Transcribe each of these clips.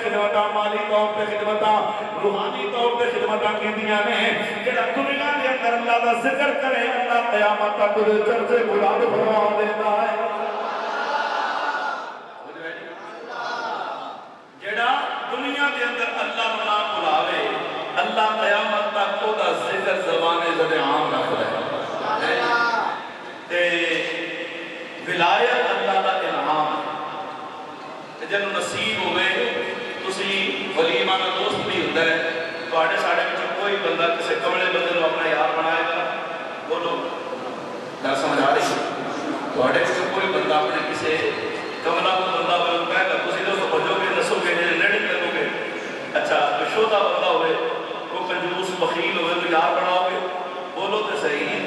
خدمتاں، مالی طور پہ خدمتاں، روحانی طور پہ خدمتاں کیتیاں نے، جڑا دنیا دے اندر اللہ دا ذکر کرے اللہ قیامت تک دے چرچے بلند فرما دیتا ہے۔ جڑا دنیا دے اندر اللہ بنا بلاوے اللہ قیامت تک او دا ذکر زبانے زد عام رکھتا ہے۔ تے ولایت اللہ دا انعام ہے۔ جنہوں نصیب ہوئے تسی ولیمہ کا دوست بھی ہوتا ہے، تواڈے ساڈے وچ کوئی بندہ کسی کملے بندے کو اپنا یار بنائے گا، بولو گل سمجھ آ رہی ہے؟ تواڈے وچ کوئی بندہ اپنے کسی کملا کو بندہ بول کہے گا تسی تو بھجو گے دسو گے لڑ کرو گے، اچھا شودا بندہ ہوئے وہ کنجوس بخیل ہوئے تو یار بناؤ گے، بولو تو صحیح ہے۔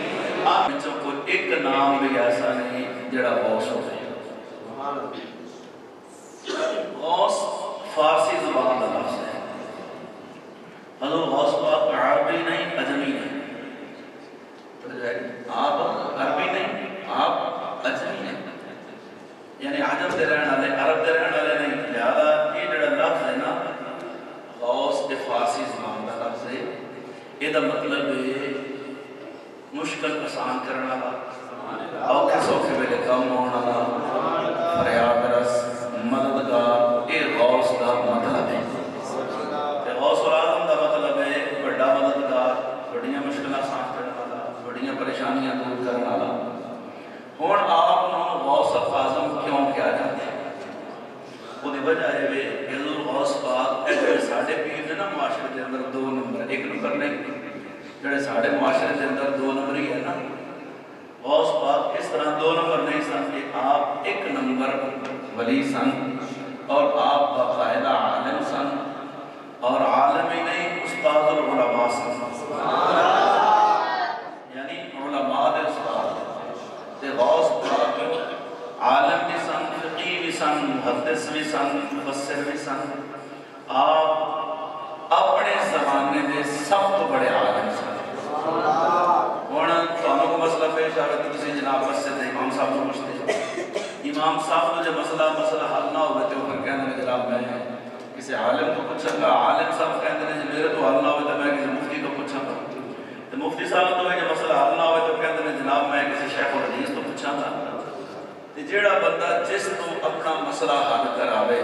آپ وچوں کوئی ایک نام بھی ایسا نہیں جڑا غوث ہو جائے۔ غوث فارسی زبان کا لفظ ہے، حضور غوث پاک عربی نہیں عجمی نہیں، آپ عربی نہیں آپ عجمی نہیں، یعنی عجم دے رہن والے عرب دے رہن والے نہیں، لہذا یہ جڑا لفظ ہے نا غوث کے فارسی زبان کا لفظ ہے، یہ مطلب ہے مشکل آسان کرنے والا، اوکھے سوکھے ویلے کم ہونے والا، فریاد رس مددگار، یہ غوث کا مطلب ہے۔ غوث العظم کا مطلب ہے بڑا مددگار، بڑیاں مشکلیں آسان کرنے والا، بڑیاں پریشانیاں دور کرنے والا۔ ہن آپ غوث اعظم کیوں کیا جاتا ہے؟ وہ وجہ ہے کہ حضور غوث پاک ساڈے پیر نے نا معاشرے کے اندر دو نمبر، ایک نمبر نہیں جڑے ساڈے معاشرے کے اندر دو نمبر ہی ہے نا، غوث پاک اس طرح دو نمبر نہیں سن کہ آپ ایک نمبر ولی سن اور آپ باقاعدہ عالم سن، اور عالم ہی نہیں استاد العلماء سن، یعنی علماء دے استاد تے غوث پاک عالم بھی سن، فقیہ بھی سن، محدث بھی سن، مفسر بھی سن، آپ اپنے زمانے دے سب تو بڑے عالم سن۔ ہوں تمہیں کو مسئلہ پیش آ رہا ہے تسی جناب مسجد امام صاحب کو پوچھتے ہیں، امام صاحب کو جب مسئلہ حل نہ ہوئے تو پھر کہنے میں جناب میں کسی عالم کو پوچھوں گا، عالم صاحب کہتے ہیں میرے تو حل نہ ہوئے تو میں کسی مفتی کو پوچھوں گا، تو مفتی صاحب تو جب مسئلہ حل نہ ہوئے تو کہتے ہیں جناب میں کسی شیخ الحدیث کو پوچھوں گا۔ جیڑا بندہ جس تو اپنا مسئلہ حل کراوے،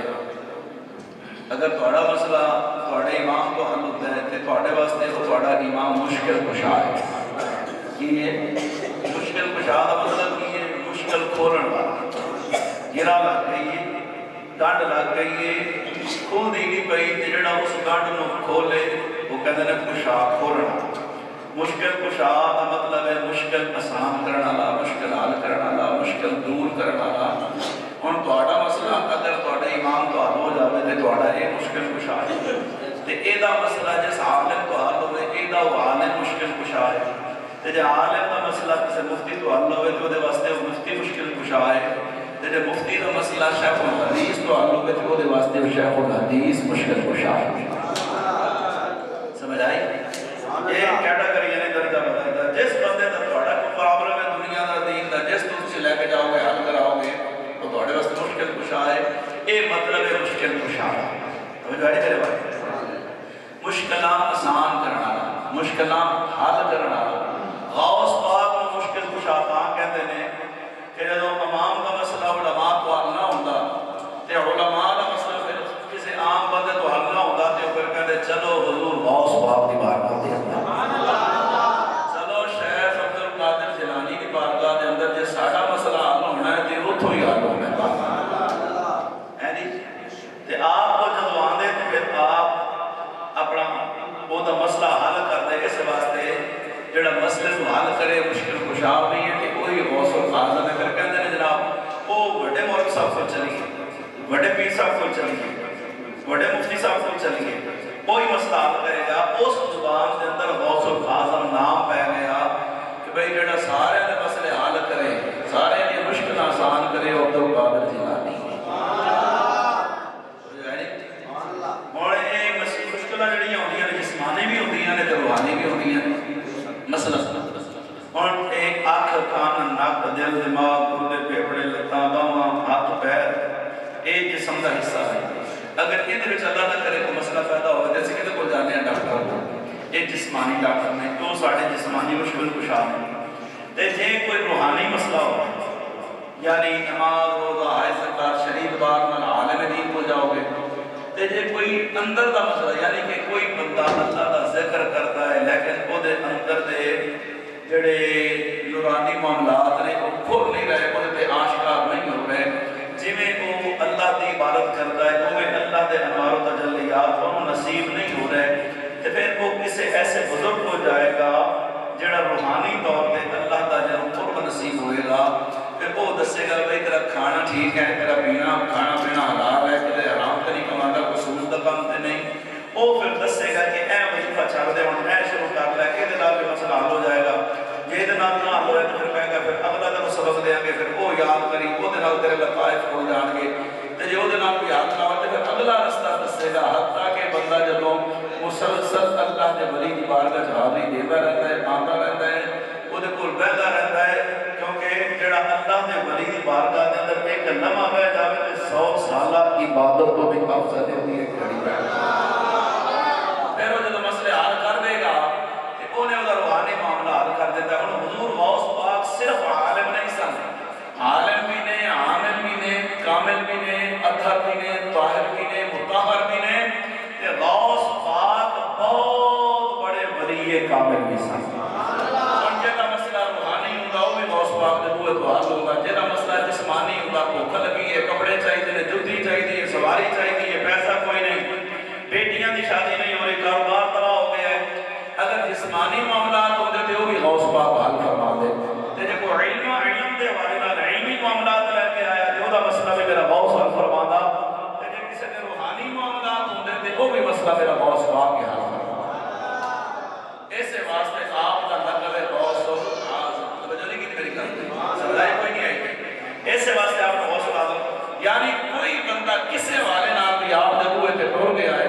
اگر تھوڑا مسئلہ تھوڑے امام کو حل ہوتا ہے تو تھوڑے واسطے وہ تھوڑا امام مشکل کشا ہے۔ یہ مشکل کشا کا مطلب یہ مشکل کھولن والا، گرا لگ گئی ہے، گنڈ لگ گئی ہے، کھول دی نہیں پئی، جڑا اس گنڈ نو کھولے وہ کہتے ہیں کشا کھولنا۔ مشکل کشا کا مطلب ہے مشکل آسان کرنے والا، مشکل حل کرنے والا، مشکل دور کرنے والا۔ ہن تہاڈا مسئلہ اگر تہاڈے امام تو حل ہو جاوے تے تہاڈا یہ مشکل کشا ہے، تے ایدا مسئلہ جس عالم تو حل ہوئے ایدا وہ عالم مشکل کشا ہے، تے جے عالم دا مسئلہ کسی مفتی تو حل ہوئے تو دے واسطے وہ مفتی مشکل کشا ہے، تے جے مفتی دا مسئلہ شیخ الحدیث تو حل ہوئے تو دے واسطے وہ شیخ الحدیث مشکل کشا ہے۔ سمجھ آئی؟ یہ کیٹاگری یعنی درجہ بدلتا ہے، جس بندے دا تہاڈا کوئی پرابلم ہے دنیا دا دین دا، جس تو تسی لے کے جاؤ گے حل کراؤ گے تو تہاڈے واسطے مشکل کشا ہے، یہ مطلب ہے مشکل کشا۔ سمجھ آئی میرے بھائی؟ مشکلاں آسان کرنا والا، مشکلاں حل کرنا والا۔ غوث پاک کو مشکل کشا تاں کہتے ہیں کہ جب امام کا مسئلہ علماء کو حل نہ ہوتا تے علماء کا مسئلہ پھر کسی عام بندے تو حل نہ ہوتا تے پھر کہتے چلو حضور غوث پاک دی بارگاہ دے اندر، چلو شیخ عبد القادر جیلانی دی بارگاہ دے اندر جے ساڈا مسئلہ حل ہونا ہے تے اوتھوں ہی حل ہونا ہے۔ آپ کو جب آندے تو پھر آپ اپنا وہ دا مسئلہ حل کر دے، اس واسطے جڑا مسئلے کو حل کرے مشکل کشا نہیں ہے کہ کوئی غوث العظم ہے۔ پھر کہتے ہیں جناب وہ بڑے مولوی صاحب کو چلیے، بڑے پیر صاحب کو چلیے، بڑے مفتی صاحب کو چلیے، کوئی مسئلہ حل کرے گا۔ اس زبان کے اندر غوث العظم نام پہ گیا کہ بھئی جڑا سارے نے مسئلے حل کرے، سارے نے مشکل آسان کرے، عبد القادر جیلانی۔ جسمانی بھی ہوتی ہیں روحانی بھی ہوتی ہیں۔ مثلا اور ایک آنکھ کان ناک دل دماغ گردے پھیپھڑے لتاں باواں ہاتھ پیر ایک جسم کا حصہ ہے، اگر یہ اللہ نہ کرے کوئی مسئلہ پیدا ہو جیسے کہ کو جانے ہیں ڈاکٹر کو یہ جسمانی ڈاکٹر نے تو سارے جسمانی مشکل کشا ہیں جے کوئی روحانی مسئلہ ہو یعنی نماز روزہ حج زکات شریف بات نال عالم دین کو جاؤ گے تے جے کوئی اندر دا مسئلہ یعنی کہ کوئی بندہ اللہ دا ذکر کرتا ہے لیکن او دے اندر دے جڑے نورانی معاملات نے وہ کھل نہیں رہے وہ تے آشکار نہیں ہو رہے جی میں وہ اللہ دی عبادت کرتا ہے وہ اللہ دے انوار و تجلیات وہ نصیب نہیں ہو رہے تو پھر وہ کسی ایسے بزرگ ہو جائے گا جڑا روحانی طور پہ اللہ دا جب قرب نصیب ہوئے گا پھر وہ دسے گا بھائی تیرا کھانا ٹھیک ہے تیرا پینا کھانا پینا حلال ہے کہ حرام تو نہیں کماتا کوئی سود کا کام تے نہیں وہ پھر دسے گا کہ اے وظیفہ چھڑ دے ہوں اے شروع کر لے کہ یہ مسئلہ حل ہو جائے گا یہ نام نہ حل ہوئے تو پھر کہے گا پھر اگلا تینوں سبق دیں گے پھر وہ یاد کری وہ تیرے لطائف کھول جان گے تو جو کوئی یاد نہ ہوتے پھر اگلا رستہ دسے گا حتیٰ کہ بندہ جب مسلسل اللہ کے ولی کی بارگاہ حاضری دیتا رہتا ہے آتا رہتا ہے وہ کول بہتا رہتا ہے کیونکہ جڑا اللہ کے ولی کی بارگاہ کے اندر ایک لمحہ بہ جائے تو 100 سالہ عبادت کو بھی افضل ہوتی ہے کھڑی پھر وہ جب مسئلے حل کر دے گا تو انہیں وہ روحانی معاملہ حل کر دیتا ہے انہوں حضور غوث پاک صرف عالم نہیں سن عالم بھی نے عامل بھی نے کامل بھی نے اطہر بھی نے طاہر بھی نے مطہر بھی نے کہ غوث پاک بہت بڑے ولی کامل بھی سن اور جیسا مسئلہ روحانی ہوگا وہ بھی غوث پاک نے بوئے تو حل ہوگا جیسا مسئلہ جسمانی ہوگا بھوک لگی ہے کپڑے چاہیے جوتی چاہیے سواری چاہیے پیسہ کوئی نہیں بیٹیاں دی شادی نہیں ہو رہی کاروبار تباہ ہو گیا ہے اگر جسمانی معاملات ہوتے تھے وہ بھی غوث پاک حل فرما دے تے جب وہ علم دے حوالے نال علمی معاملات لے کے آیا تے اودا مسئلہ بھی میرا غوث حل فرماتا تے جے کسی نے روحانی معاملات ہوندے تے وہ بھی مسئلہ میرا غوث پاک کے حل فرماتا ایسے واسطے آپ کا لقب ہے غوث اعظم توجہ نہیں کی میری گل سمجھائی کوئی نہیں آئی ایسے واسطے آپ کو غوث اعظم یعنی کوئی بندہ کسی حوالے نال بھی آپ دے ہوئے تے ٹر گیا ہے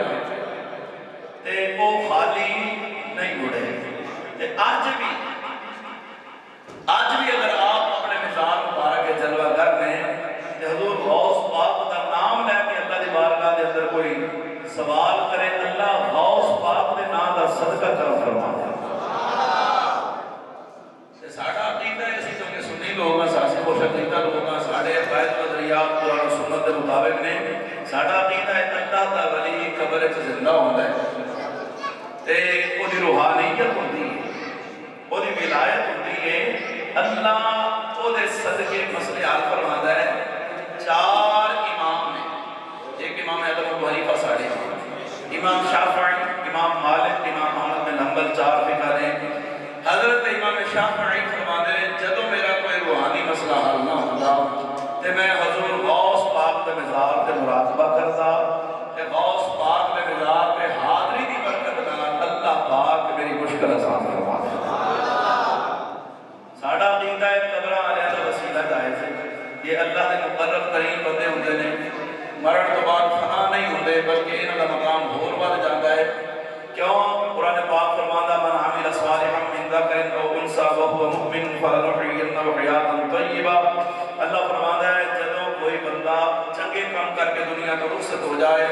تے وہ خالی نہیں مڑے تے آج بھی اگر آپ اپنے مثال مبارک کے جلوہ گر میں کہ حضور غوث پاک کا نام لے کے اللہ دی بارگاہ دے اندر کوئی سوال کرے اللہ غوث پاک دے نام دا صدقہ کرم فرما دے ساڑھا عقیدہ ہے اسی چونکہ سنی لوگ ہیں ساسی خوش عقیدہ لوگ ہیں ساڑھے قائد وزریات قرآن و سنت دے مطابق نے ساڑھا عقیدہ ہے اللہ دا ولی قبر سے زندہ ہوتا ہے تے وہ دی روحانیت ہوتی ہے وہ دی ولایت ہوتی ہے اللہ وہ دے صدقے مسئلے حال فرماتا ہے 4 امام نے ایک امام اعظم ابو حنیفہ ساڑھے امام شافعی امام مالک امام احمد بن حنبل 4 فقہ نے حضرت امام شافعی فرماتے ہیں جدو میرا کوئی روحانی مسئلہ حل نہ ہوتا تے میں حضور غوث پاک دے مزار تے مراقبہ کرتا کہ غوث پاک دے مزار تے حاضری دی برکت نال اللہ پاک میری مشکل آسان فرما دے ساڑھا عقیدہ ہے قبرہ علیہ دا وسیلہ جائز ہے یہ اللہ دے مقرب ترین بندے ہوندے نے مرن تو بعد فنا نہیں ہوندے بلکہ انہاں دا مقام ہور ود جاندا ہے کیوں قرآن پاک فرماتا من عمل صالحا من ذکر او انثى وهو مؤمن فلنحيينه حیاتا طیبہ اللہ فرماتا ہے جدوں کوئی بندہ چنگے کام کر کے دنیا تو رخصت ہو جائے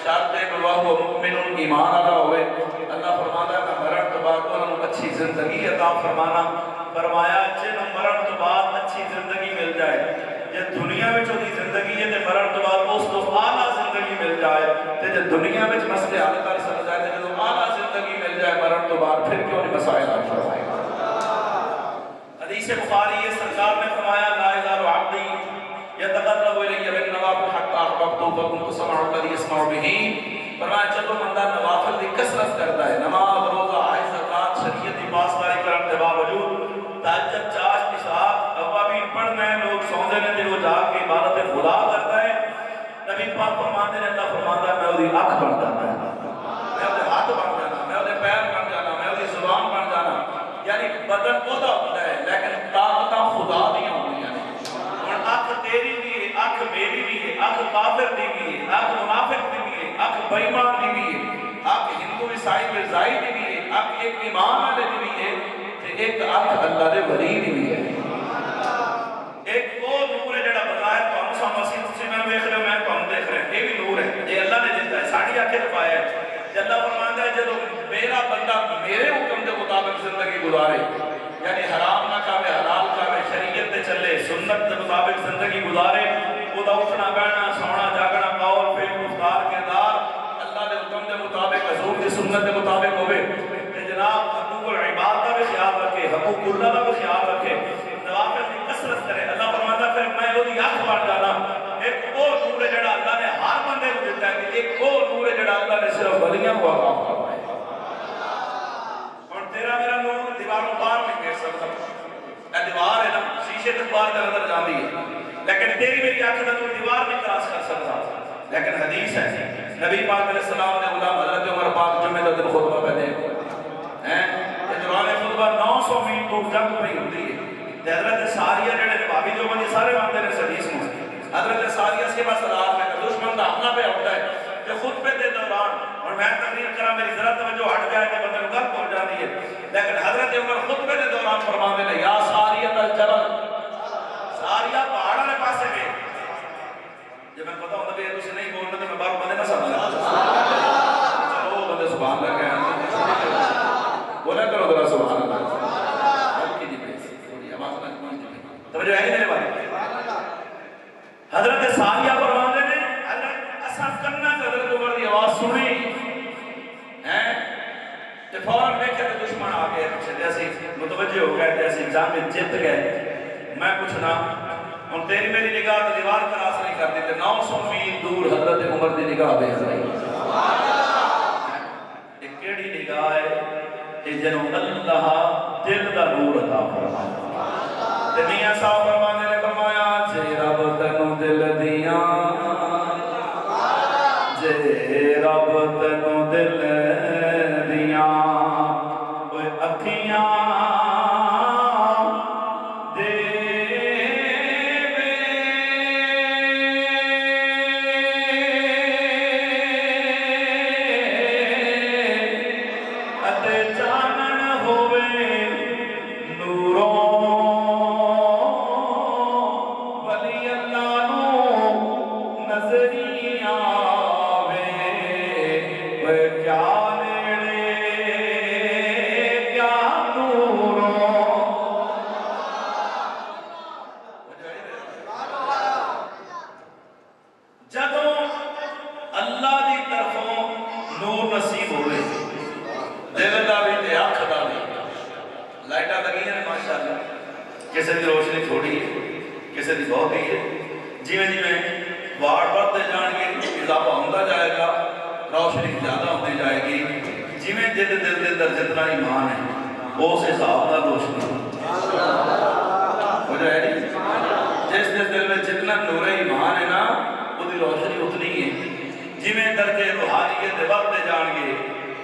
شرط ہے کہ وہ مؤمن ایمان والا ہوئے اللہ فرماتا ہے میں مرن تو بعد انہوں اچھی زندگی عطا فرمانا فرمایا جن مرن تو بعد اچھی زندگی مل جائے یہ دنیا میں جو دی زندگی ہے تے مرن تو بعد اس تو اعلیٰ زندگی مل جائے تے جو دنیا میں مسئلے حل کر سکتا ہے تے جو اعلیٰ زندگی مل جائے مرن تو بعد پھر کیوں نہیں مسائل حل فرمائے گا حدیث بخاری یہ سرکار نے فرمایا لا یزال عبدی یتقرب الی بالنوافل حتی احببت فکنت سمع الذی یسمع به فرمایا چلو بندہ نوافل کی کثرت کرتا ہے نماز روزہ حج زکات شریعت کی پاسداری کرنے کے باوجود تہجد چاش اشراق اوابین پڑھنا ہے لوگ سوندے نے تے وہ جا کے عبادت خدا کرتا ہے نبی پاک فرماتے ہیں اللہ فرماتا ہے میں وہ دی آنکھ بن جانا ہے میں وہ ہاتھ بن جانا میں وہ پیر بن جانا میں وہ زبان بن جانا یعنی بدن ہوتا ہوتا ہے لیکن طاقتاں خدا دیا ہوتی ہیں اور آنکھ تیری بھی ہے آنکھ میری بھی ہے آنکھ کافر دی بھی ہے آنکھ منافق دی بھی ہے آنکھ بےمان دی بھی ہے آنکھ ہندو عیسائی مرزائی دی بھی ہے آنکھ ایک ایمان والے دی بھی ہے ایک آنکھ اللہ دے ولی دی بھی ہے ایک وہ نور ہے جڑا بظاہر تو ہم مسیح سے میں دیکھ رہے ہوں میں تو ہم دیکھ رہے ہیں یہ بھی نور ہے یہ اللہ دی اکھ بن جانا ایک وہ نور ہے جڑا اللہ نے ہر بندے کو دیتا ہے ایک وہ نور ہے جڑا اللہ نے صرف ولیاں کو عطا فرمایا اور تیرا میرا نور دیواروں پار نہیں کر سکتا اے دیوار ہے نا شیشے تو پار کر اندر جاندی ہے لیکن تیری میری آنکھ کا تو دیوار نہیں کراس کر سکتا لیکن حدیث ہے نبی پاک علیہ السلام نے غلام حضرت عمر پاک جمعہ کا دن خطبہ پہ دے دوران خطبہ 900 میل دور جنگ پہ ہوتی ہے حضرت ساریہ جڑے بھابی جو بندی سارے مانتے ہیں حدیث میں حضرت ساریہ کے پاس رات میں دشمن کا حملہ پہ ہوتا ہے کہ خطبے کے دوران اور میں تقریر کرا میری ذرا توجہ ہٹ جائے کہ بندے کو گل پہنچ جاتی ہے لیکن حضرت عمر خطبے کے دوران فرماتے ہیں یا ساریہ الجبل ساریہ پہاڑ والے پاسے میں جب میں پتا ہوتا کہ تسی نہیں بولنا تو میں باہر بندے نہ سمجھا چلو بندے سبحان اللہ کہنا بولا کرو ذرا سبحان اللہ توجہ ہے میرے بھائی حضرت ساریہ فرماتے ہیں حضرت اصف کرنا حضرت عمر کی آواز سنی ہیں کہ فوراً میں کہتے دشمن آ گئے پیچھے ایسی متوجہ ہو گئے ایسی جنگ جیت گئے میں پوچھنا اور تیری میری نگاہ تو دیوار کراس نہیں کر دیتے 900 میل دور حضرت عمر کی نگاہ دیکھ رہی ایک کیڑی نگاہ ہے کہ جنہوں اللہ دل کا نور عطا فرمایا میاں صاحب فرمانے نے فرمایا جے رب تنو دل دیاں جے رب تنو دل دیاں اوے اکھیاں کسی دی روشنی تھوڑی ہے کسی دی بہت ہی ہے جی میں وارڈ بڑھتے جان گے اضافہ ہوتا جائے گا روشنی زیادہ ہوتی جائے گی جی میں جد دل کے اندر جتنا ایمان ہے وہ اس حساب کا روشنی ہو جائے گی جس دل میں جتنا نور ایمان ہے نا وہ دی روشنی اتنی ہے جی میں درجے روحانیت بڑھتے جان گے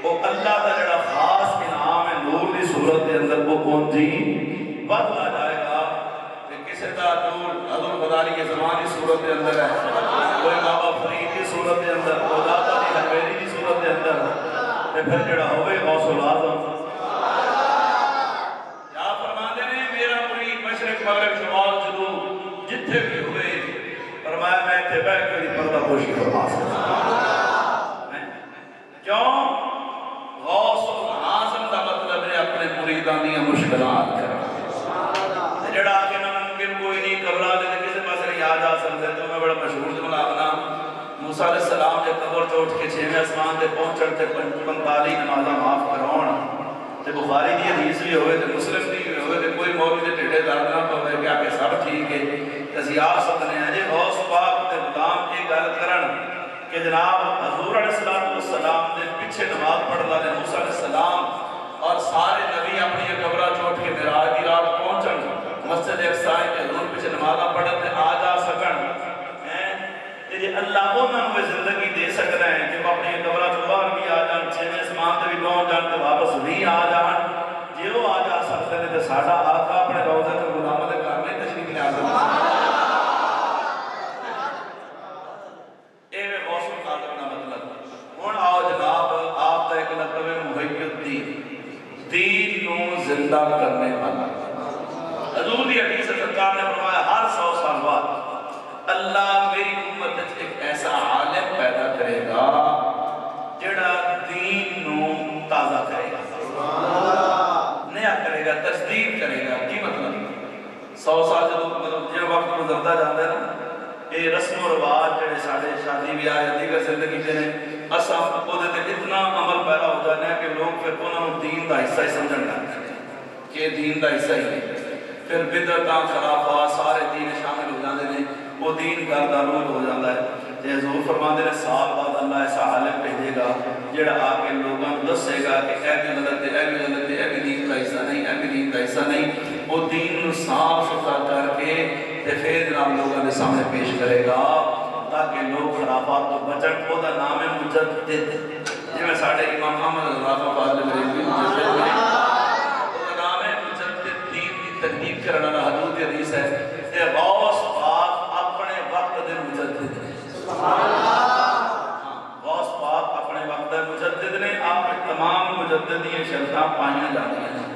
وہ اللہ کا جڑا خاص انعام ہے نور دی صورت کے اندر وہ پہنچی بدلا جائے گا کہ کسی کا نور حضور بداری کے زمانی صورت کے اندر ہے کوئی بابا فرید کی صورت کے اندر کوئی داتا دی حقیری کی صورت کے اندر تو پھر جڑا ہوئے غوث العظم یا فرماتے ہیں میرا مرید مشرق مغرب شمال جنوب جتھے بھی ہوئے فرمایا میں اتنے بیٹھ کر پردہ پوشی فرما سکتا کیوں غوث العظم کا مطلب ہے اپنے مریدان دیا مشکلات کرنا جڑا آگے نہ ممکن کوئی نہیں قبرہ دے کسی پاس نہیں آ جا سکتے تو میں بڑا مشہور جملہ اپنا موسیٰ علیہ السلام جے قبر تو اٹھ کے 6ویں آسمان تے پہنچن تے 45 نمازاں معاف کراؤن تے بخاری دی حدیث بھی ہوئے تے مسلم بھی ہوئے تے کوئی مولوی دے ٹھڈے درد نہ پوے کہ آگے سب ٹھیک ہے تے آپ سکنے ہیں جی غوث پاک تے غلام کی گل کرن کہ جناب حضور علیہ السلام دے پیچھے نماز پڑھدا نے موسیٰ علیہ السلام اور سارے نبی اپنی قبرہ چھوڑ کے معراج دی رات پہنچن مسجد اقصائی کے حضور پیچھے نمازہ پڑھتے آ جا سکن کہ اللہ انہوں نے زندگی دے سکتا ہے کہ وہ اپنی قبرہ تو باہر بھی آ جان 6ویں آسمان تے بھی پہنچ جان تے واپس بھی آ جان جے وہ آ جا سکتے ہیں تے ساڈا آقا اپنے روضہ تے غلامہ دے گھر میں تشریف لے آ سکتا اے میں غوث العظم کا مطلب ہن آؤ جناب آپ کا ایک لقب ہے محی الدین دین نو زندہ کرنے والا حضور دی حدیث سرکار نے فرمایا ہر 100 سال بعد اللہ میری امت ایک ایسا عالم پیدا کرے گا جڑا دین نو تازہ کرے گا نیا کرے گا تجدید کرے گا کی مطلب 100 سال جو وقت گزرتا جاتا ہے نا یہ رسم و رواج جڑے سارے شادی بیاہ یا دیگر زندگی دے نے اساں اودے تے اتنا عمل پیدا ہو جانے ہیں کہ لوگ پھر انہاں نوں دین دا حصہ ہی سمجھن لگ جاندے کہ دین دا حصہ ہی ہے پھر بدعتاں خرافات سارے دین شامل ہو جاندے نے دین گردانود ہو جاتا ہے۔ حضور فرماتے ہیں سال بعد اللہ ایسا عالم بھیجے گا جڑا آ کے لوگوں کو دسے گا کہ اے بھی غلط ہے، اے بھی غلط ہے، اے بھی دین کا حصہ نہیں، اے بھی دین کا حصہ نہیں۔ وہ دین کو صاف ستھرا کر کے پھر جناب لوگوں کے سامنے پیش کرے گا تاکہ لوگ خرافات کو بچن۔ وہ دا نام ہے مجدد، جی میں ساڑھے امام احمد رضا فاضل بریلوی مجدد میں، وہ دا نام ہے مجدد، دین کی تجدید کرنا والا حضور کی حدیث ہے کہ غوث پاک اپنے وقت دے مجدد نے، غوث پاک اپنے وقت دے مجدد نے، آپ تمام مجددین شرطاں پائیاں جاتی ہیں۔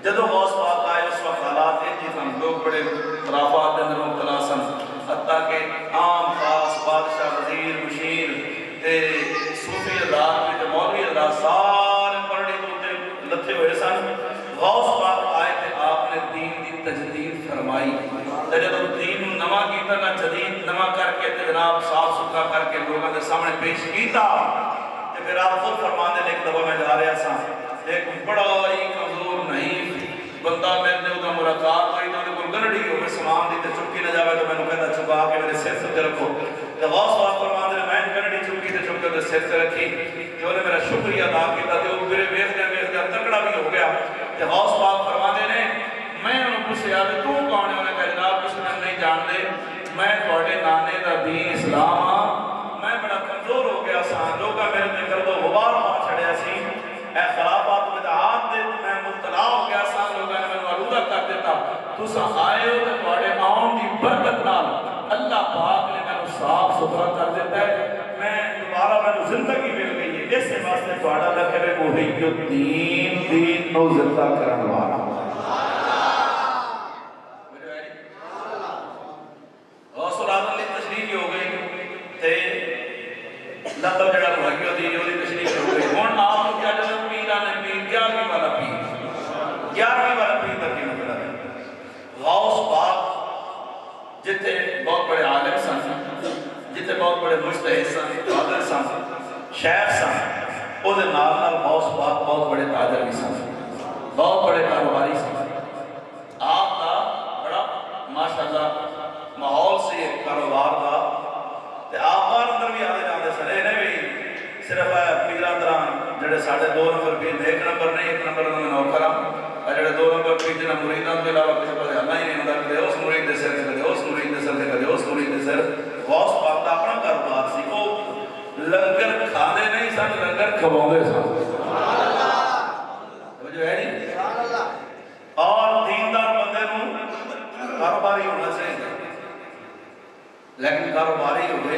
جدو غوث پاک آئے اس وقت حالات ایک چیز ہم لوگ بڑے خرافات دے اندر مبتلا سن، حتیٰ کہ عام خاص بادشاہ وزیر مشیر تے صوفی حضرات تے مولوی حضرات سارے پرڑے ہوتے لتھے ہوئے سن۔ غوث پاک آئے تے آپ نے دین دی تجدید فرمائی، تے جدو دین نما کیتا نہ جدید نما کر کے تے جناب صاف ستھرا کر کے لوگوں کے سامنے پیش کیتا، تے پھر آپ خود فرمانے ایک دفعہ میں جا رہا سا، ایک بڑا ہی کمزور نہیں بندہ میں نے ادھا ملاقات ہوئی تو انہیں کو گنڈی ہو میں سامان دیتے چکی نہ جاوے تو میں نے کہتا چکا کے میرے سر سے رکھو، تو غوث پاک فرماتے ہیں میں گنڈی چکی تے چکے تے سر سے رکھی کہ انہیں میرا شکریہ ادا کیتا تے وہ میرے ویخ دیا تکڑا بھی ہو گیا۔ تو غوث پاک فرماتے ہیں میں انہوں پوچھے آدھے تو کون ہے؟ انہیں کہا جناب کچھ میں نہیں جان دے، میں تھوڑے نانے دا دین اسلام ہاں، میں بڑا کمزور ہو گیا سا، لوگا میرے تے کر دو غبار پا چھڑیا سی، اے خرابات بدعات دے میں مبتلا ہو گیا سا، لوگا نے میں آلودہ کر دیتا، تو سا آئے ہو تو تھوڑے آن دی برکت نال اللہ پاک نے میں صاف ستھرا کر دیتا ہے، میں دوبارہ میں زندگی مل گئی ہے، اس سے واسطے تھوڑا لکھے محی الدین دین نو زندہ کرن والا۔ غوث العظم نے تشریح ہو گئی تے لطب جڑا محی الدین ہوئی تشریح ہو گئی، ہون آپ کو کیا جب پیرانے پیر 11ویں والا پیر 11ویں والا پیر تک کی مطلب ہے۔ غوث پاک جتے بہت بڑے عالم سن، جتے بہت بڑے مجتہد سن، قادر سن، شیخ سن، او دے نال نال غوث پاک بہت بڑے تاجر بھی سن، بہت بڑے کاروباری سن۔ آپ کا بڑا ماشاءاللہ ماحول سے کاروبار دا تے آپ بار اندر بھی آدھے جاندے سن، انہیں بھی صرف پیران دران جڑے ساڑھے 2 نمبر پیر ایک نمبر نہیں، ایک نمبر میں نوکرہ اور جڑے 2 نمبر پیر جنہ مریدان کے علاوہ کسی پر اللہ ہی نہیں ہوتا، کدے اس مرید دے سر کدے اس مرید دے سر کدے اس مرید دے سر۔ غوث پاک دا اپنا کاروبار سی، وہ لنگر کھانے نہیں سن، لنگر کھواؤں سن، جو ہے جی اور دیندار بندے نوں کاروباری ہونا چاہیے، لیکن کاروباری ہوئے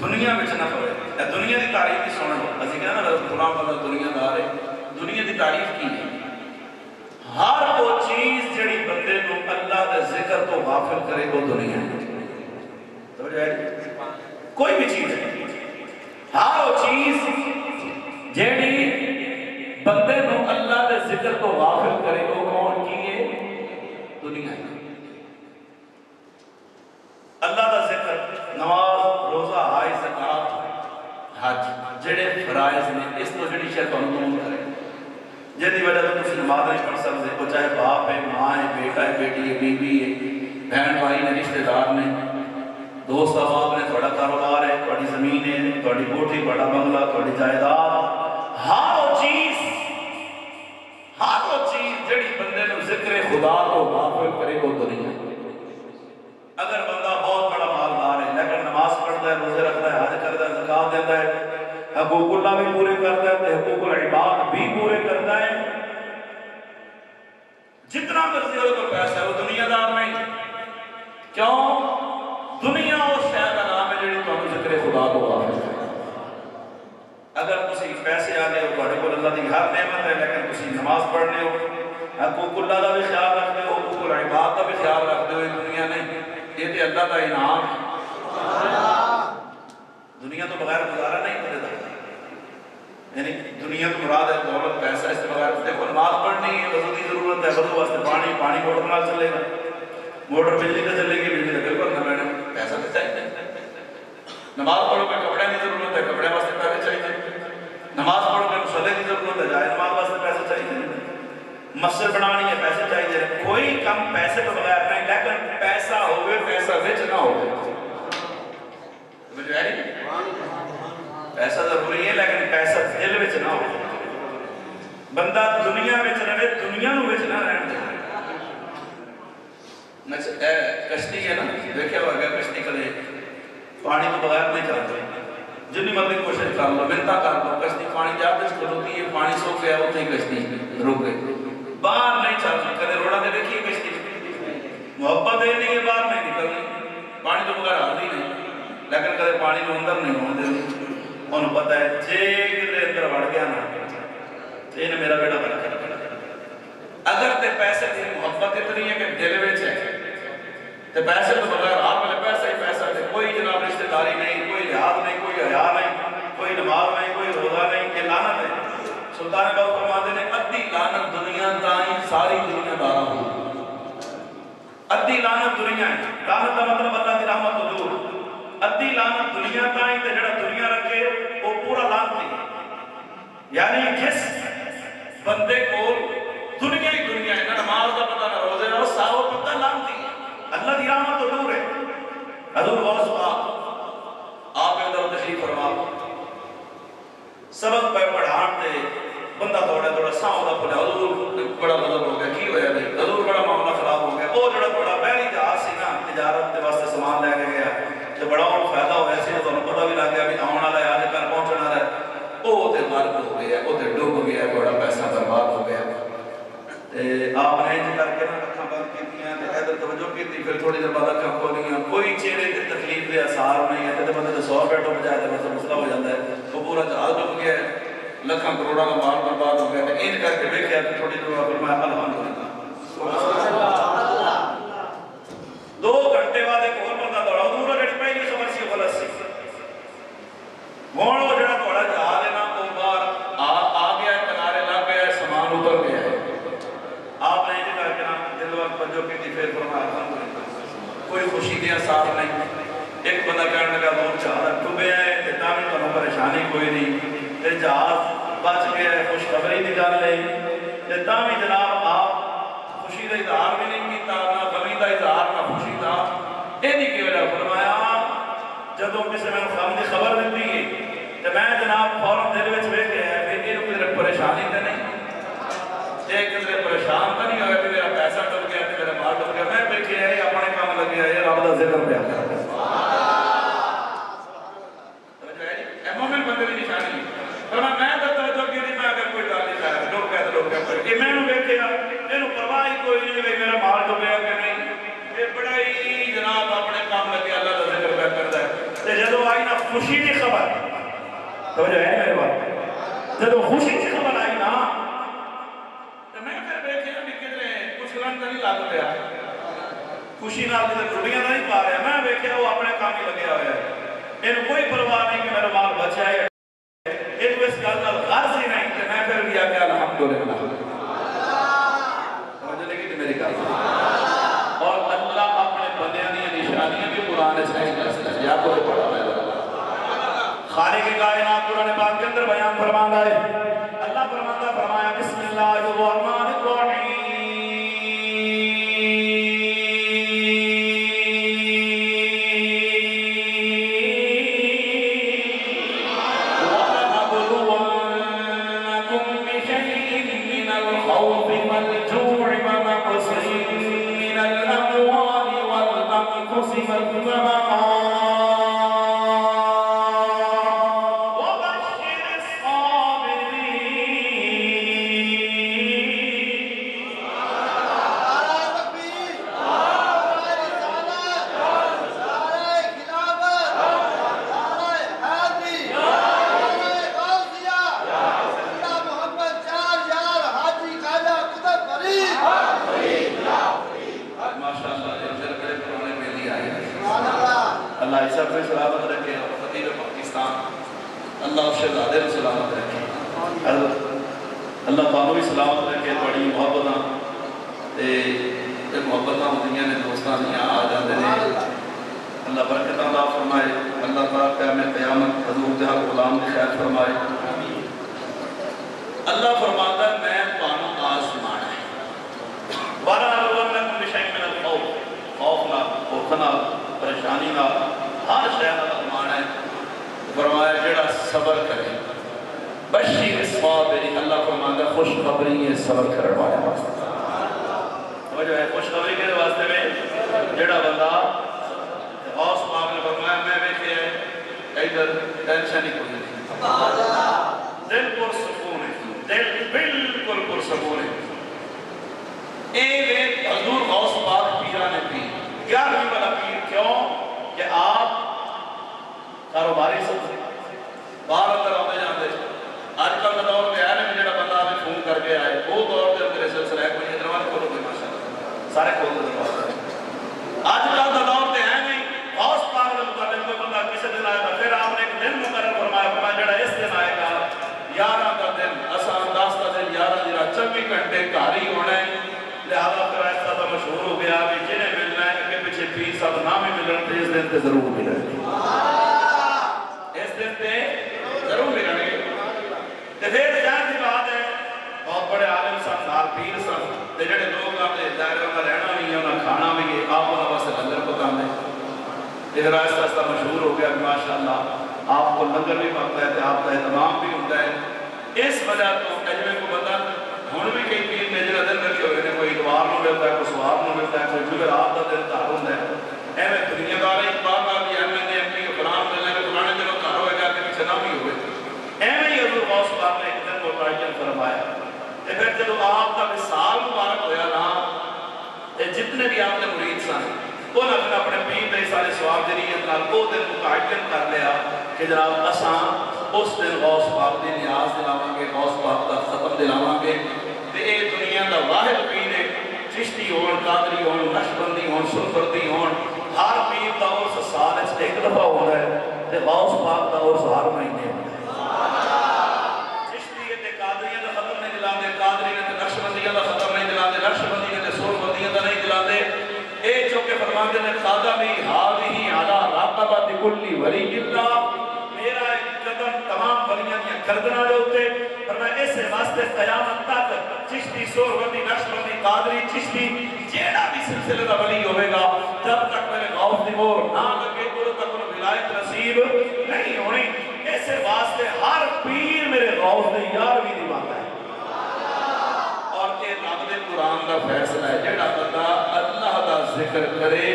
دنیا میں نہ پڑے۔ دنیا دی تعریف کی سن لو، اسی کہنا نا قرآن بندہ دنیا دار ہے، دنیا دی تعریف کی ہے ہر وہ چیز جڑی بندے کو اللہ دے ذکر تو غافل کرے وہ دنیا ہے، سمجھ آئے؟ کوئی بھی چیز ہے، ہر وہ چیز جڑی بندے کو اللہ دے ذکر تو غافل کرے وہ کون کی ہے؟ دنیا ہے۔ اللہ دا ذکر، نماز، روزہ، حج، زکات، حج جڑے فرائض نے، اس تو جڑی شیطان دور کرے جدی وجہ تو کسی نماز نہیں پڑھ سکتے، وہ چاہے باپ ہے، ماں ہے، بیٹا ہے، بیٹی ہے، بیوی ہے، بہن بھائی نے، رشتہ دار نے، دوست احباب نے، تھوڑا کاروبار ہے، تھوڑی زمین ہے، تھوڑی کوٹھی، تھوڑا بنگلہ، تھوڑی جائیداد، ہر وہ چیز جڑی بندے کو ذکر خدا کو غافل کرے وہ دنیا ہے۔ اگر بندہ بہت بڑا مالدار ہے لیکن نماز پڑھتا ہے، روزے رکھتا ہے، حج کرتا ہے، زکات دیتا ہے، حقوق اللہ بھی پورے کرتا ہے، حقوق العباد بھی پورے کرتا ہے، جتنا مرضی ہو تو پیسہ ہے، وہ دنیا دار نہیں۔ کیوں؟ دنیا اس شے کا نام ہے جڑی تمہیں ذکر خدا کو غافل کرے۔ اگر تسی پیسے آ گئے ہو، تھوڑے کو اللہ کی ہر نعمت ہے، لیکن تسی نماز پڑھنے ہو، حقوق اللہ کا بھی خیال رکھتے ہو، حقوق العباد کا بھی خیال رکھتے ہو، دنیا نہیں، یہ تو اللہ کا انعام ہے۔ دنیا تو بغیر گزارا نہیں کرے گا، یعنی دنیا تو مراد ہے دولت، پیسہ، اس سے بغیر دیکھو نماز پڑھنی ہے، وضو کی ضرورت ہے، وضو واسطے پانی موٹر نال چلے گا، موٹر بجلی کا چلے گی، بجلی کا بالکل نہ رہنا، پیسہ تو چاہیے۔ نماز پڑھو کہ کپڑے کی ضرورت ہے، کپڑے واسطے پیسے چاہیے۔ نماز پڑھو کہ مصلے کی ضرورت ہے، جائے نماز واسطے پیسے چاہیے۔ مسجد بنانی ہے، پیسے چاہیے۔ کوئی کم پیسے تو بغیر نہیں، لیکن پیسہ ہوئے، پیسہ وچ نہ ہو۔ پانی تو بغیر نہیں چلتے جنی مرضی کوشش کر لو منتا کر لو کشتی پانی جا کے کھلوتی ہے پانی سوکھ گیا اتنے ہی کشتی رک گئی باہر نہیں چلتی کدے روڑا دے دیکھیے کشتی محبت ہے نہیں ہے باہر نہیں نکلنی پانی تو بغیر آتی نہیں لیکن کدے پانی کو اندر نہیں ہونے دے انہوں پتہ ہے جے کدے اندر بڑھ گیا نا یہ میرا بیٹا بڑھ گیا اگر تے پیسے دی محبت اتنی ہے کہ دل میں ہے تے پیسے تو بغیر آپ میں پیسہ ہی پیسہ تے کوئی جناب رشتہ داری نہیں کوئی لحاظ نہیں کوئی حیا نہیں کوئی نماز نہیں کوئی روزہ نہیں یہ لعنت ہے سلطان باہو فرماتے ہیں ادھی لعنت دنیا تائیں ساری دنیا دارا ہو ادھی لعنت دنیا ہے لعنت کا مطلب اللہ کی رحمت و دور ادھی لعنت دنیا تائیں تے جڑا دنیا رکھے وہ پورا لعنتی یعنی جس بندے کو دنیا ہی دنیا ہے نہ نماز کا پتہ نہ روزے کا سارا پتہ لعنتی ہے اللہ کی رحمت و نور ہے حضور غوث پاک آپ اندر تشریف فرما سبق پہ پڑھان دے بندہ تھوڑا ساؤں دا پھلے حضور بڑا غضب ہو گیا کی ہویا نہیں حضور بڑا معاملہ خراب ہو گیا وہ جڑا بڑا بحری جہاز سی نا تجارت کے واسطے سامان لے کے گیا جو بڑا اور فائدہ ہوا سی تو انہوں پتہ بھی لگ گیا بھی آن والا ہے آج کل پہنچنا رہا وہ تے غرق ہو گیا وہ تے ڈوب گیا بڑا پیسہ برباد ہو گیا آپ نے انج کر کے نا اکھاں بند کیتیاں تے ادھر توجہ کیتی پھر تھوڑی دیر بعد اکھاں کھولیاں کوئی چہرے تے تکلیف دے آثار نہیں ہے تے بندے تے 100 روپے ڈوب جائے تے بس مسئلہ ہو جاتا ہے وہ پورا جہاز ڈوب گیا ہے لکھاں کروڑاں کا مال برباد ہو گیا تے انج کر کے دیکھیا تے تھوڑی دیر بعد فرمایا الحمدللہ سبحان اللہ 2 گھنٹے بعد ایک اور بندہ دوڑا حضور جڑی پہلی خبر سی غلط سی ہن وہ جڑا تھوڑا جہاز ہے نا وہ باہر آ گیا کنارے لگ گیا سامان اتر گیا ہے آپ نے یہ کہا کہ دل وقت بجو کی تھی پھر فرمایا الحمدللہ کوئی خوشی دیا ساتھ نہیں ایک بندہ کہنے لگا دور جہاز ڈوبے ہیں اتنا بھی تو پریشانی کوئی نہیں تے جہاز بچ گیا ہے خوشخبری دی گل نہیں اتنا بھی جناب آپ خوشی کا اظہار بھی نہیں کیتا نہ غمی کا اظہار نہ خوشی کا یہ کی وجہ فرمایا جدوں کسی میں غم کی خبر دیتی ہے تو میں جناب فوراً دل میں ویکھ کے ہے کہ یہ کدھر پریشانی تے نہیں ایک کدھر پریشان تو نہیں ہویا کہ میرا پیسہ ڈب گیا میرا مال ڈب گیا میں دیکھے ہے یہ اپنے کام لگے ہے رب کا ذکر پیا کر مومن بندے کی نشانی پر میں تو توجہ کی تھی میں اگر کوئی گل نہیں کر ڈب گیا تو ڈب گیا کہ میں نے دیکھا یہ پرواہ ہی کوئی نہیں بھائی میرا مال ڈبیا کہ نہیں یہ بڑا ہی جناب اپنے کام لگے اللہ کا ذکر پیا کرتا ہے جدو آئی نا خوشی کی خبر توجہ ہے میرے بات جدو خوشی کی خبر آئی نا تو میں پھر دیکھا کہ کدھر کچھ لن نہیں لگ پیا خوشی نال کدھر ٹوٹیاں نہیں پا رہا میں دیکھا وہ اپنے کام ہی لگیا ہوا ہے ان کوئی پرواہ نہیں کہ میرا مال بچا ہے ان کو اس گل نال غرض ہی نہیں کہ میں پھر بھی آگیا الحمدللہ سمجھ لگی تھی میری گل اور اللہ اپنے بندیاں دی نشانیاں بھی قرآن سے یا کوئی پڑھا ہے خالق کائنات قرآن پاک کے اندر بیان فرماتا ہے اللہ فرمایا بسم اللہ الرحمن الرحیم خوشخبری کے واسطے میں جڑا بندہ غوث پاک نے فرمایا میں ویکھیا ادھر ٹینشن ہی کوئی نہیں، دل پر سکون ہے، دل بالکل پر سکون ہے۔ ایک حضور غوث پاک پیرا نے پی، 11ویں والا پیر، کیوں کہ آپ کاروباری سب باہر اندر آتے جاتے، آج کل کا دور پہ آیا نا جڑا بندہ آپ فون کر کے آئے، وہ دور پہ اندر سلسلہ ہے، کوئی دروازہ کھولو کوئی ماشاءاللہ سارے کھول دے دروازہ۔ آج کل کا دور پہ ہے نہیں، غوث پاک نے متعلق کوئی بندہ کسی دن آئے گا، پھر آپ نے ایک دن مقرر فرمایا جڑا اس دن آئے گا 11 کا دن، اساں 10 کا دن 11 جڑا 24 گھنٹے گھر ہی ہونا ہے، لہذا پھر ایسا تو مشہور ہو گیا بھی جنہیں ملنا ہے کہ پیچھے پیر صاحب نہ بھی ملن تے اس دن تے ضرور ملن گے، اس دن تے ضرور ملن گے۔ تے پھر ظاہر سی بات ہے بہت بڑے عالم سن، نال پیر سن، تے جڑے لوگ اپنے ظاہر انہاں رہنا بھی ہے، انہاں کھانا بھی ہے، آپ انہاں واسطے لنگر پکاندے، تے پھر آہستہ آہستہ مشہور ہو گیا کہ ماشاءاللہ آپ کو لنگر بھی پکتا ہے تے آپ کا اہتمام بھی ہوتا ہے۔ اس وجہ تو اجمے کو بندہ ہن بھی کئی پیر نے جڑا دن رکھے ہوئے نے، کوئی اتوار نو ملتا ہے، کوئی سوار نو ملتا ہے، کوئی جمعرات کا دن گھر ہوندا ہے، ایویں دنیا دار اتبار نال بھی ایم این ایم پی فلاں ملنے میں فلانے دنوں گھر ہوئے گا کہ پیچھے نہ بھی ہوئے، ایویں ہی حضور غوث پاک نے ایک دن متعین فرمایا۔ تے پھر جب آپ کا وصال مبارک ہویا نا، تے جتنے بھی آپ نے مرید سن انہاں نے اپنے پیر دے سارے ثواب دی نیت نال وہ دن متعین کر لیا کہ جناب اساں اس دن غوث پاک دی نیاز دلاواں گے، غوث پاک دا ختم دلاواں گے۔ تے اے دنیا دا واحد پیر ہے، چشتی ہون، قادری ہون، نقشبندی ہون، سلفردی ہون، ہر پیر دا عرس سال وچ ایک دفعہ ہوندا ہے تے غوث پاک دا عرس ہر مہینے ہوندا ہے۔ چشتی تے قادریاں دا ختم نہیں دلاندے، قادری تے نقشبندیاں دا ختم نہیں دلاندے، نقشبندی تے سلفردیاں دا نہیں دلاندے۔ اے جو کہ فرماندے نے خادمی ہاذہ علی رقبۃ کل ولی اللہ، میرا ایک قدم تمام ولیاں دی گردناں دے اوتے، فرمایا اس واسطے قیامت تک چشتی، سہروردی، نقشبندی، قادری، چشتی جیڑا بھی سلسلے دا ولی ہوئے گا جب تک میرے غوث دی مہر نہ لگے اُدوں تک انہوں ولایت نصیب نہیں ہونی۔ اس واسطے ہر پیر میرے غوث دے 11ویں دی بات ہے، اور یہ رب دے قرآن دا فیصلہ ہے، جیڑا بندہ اللہ دا ذکر کرے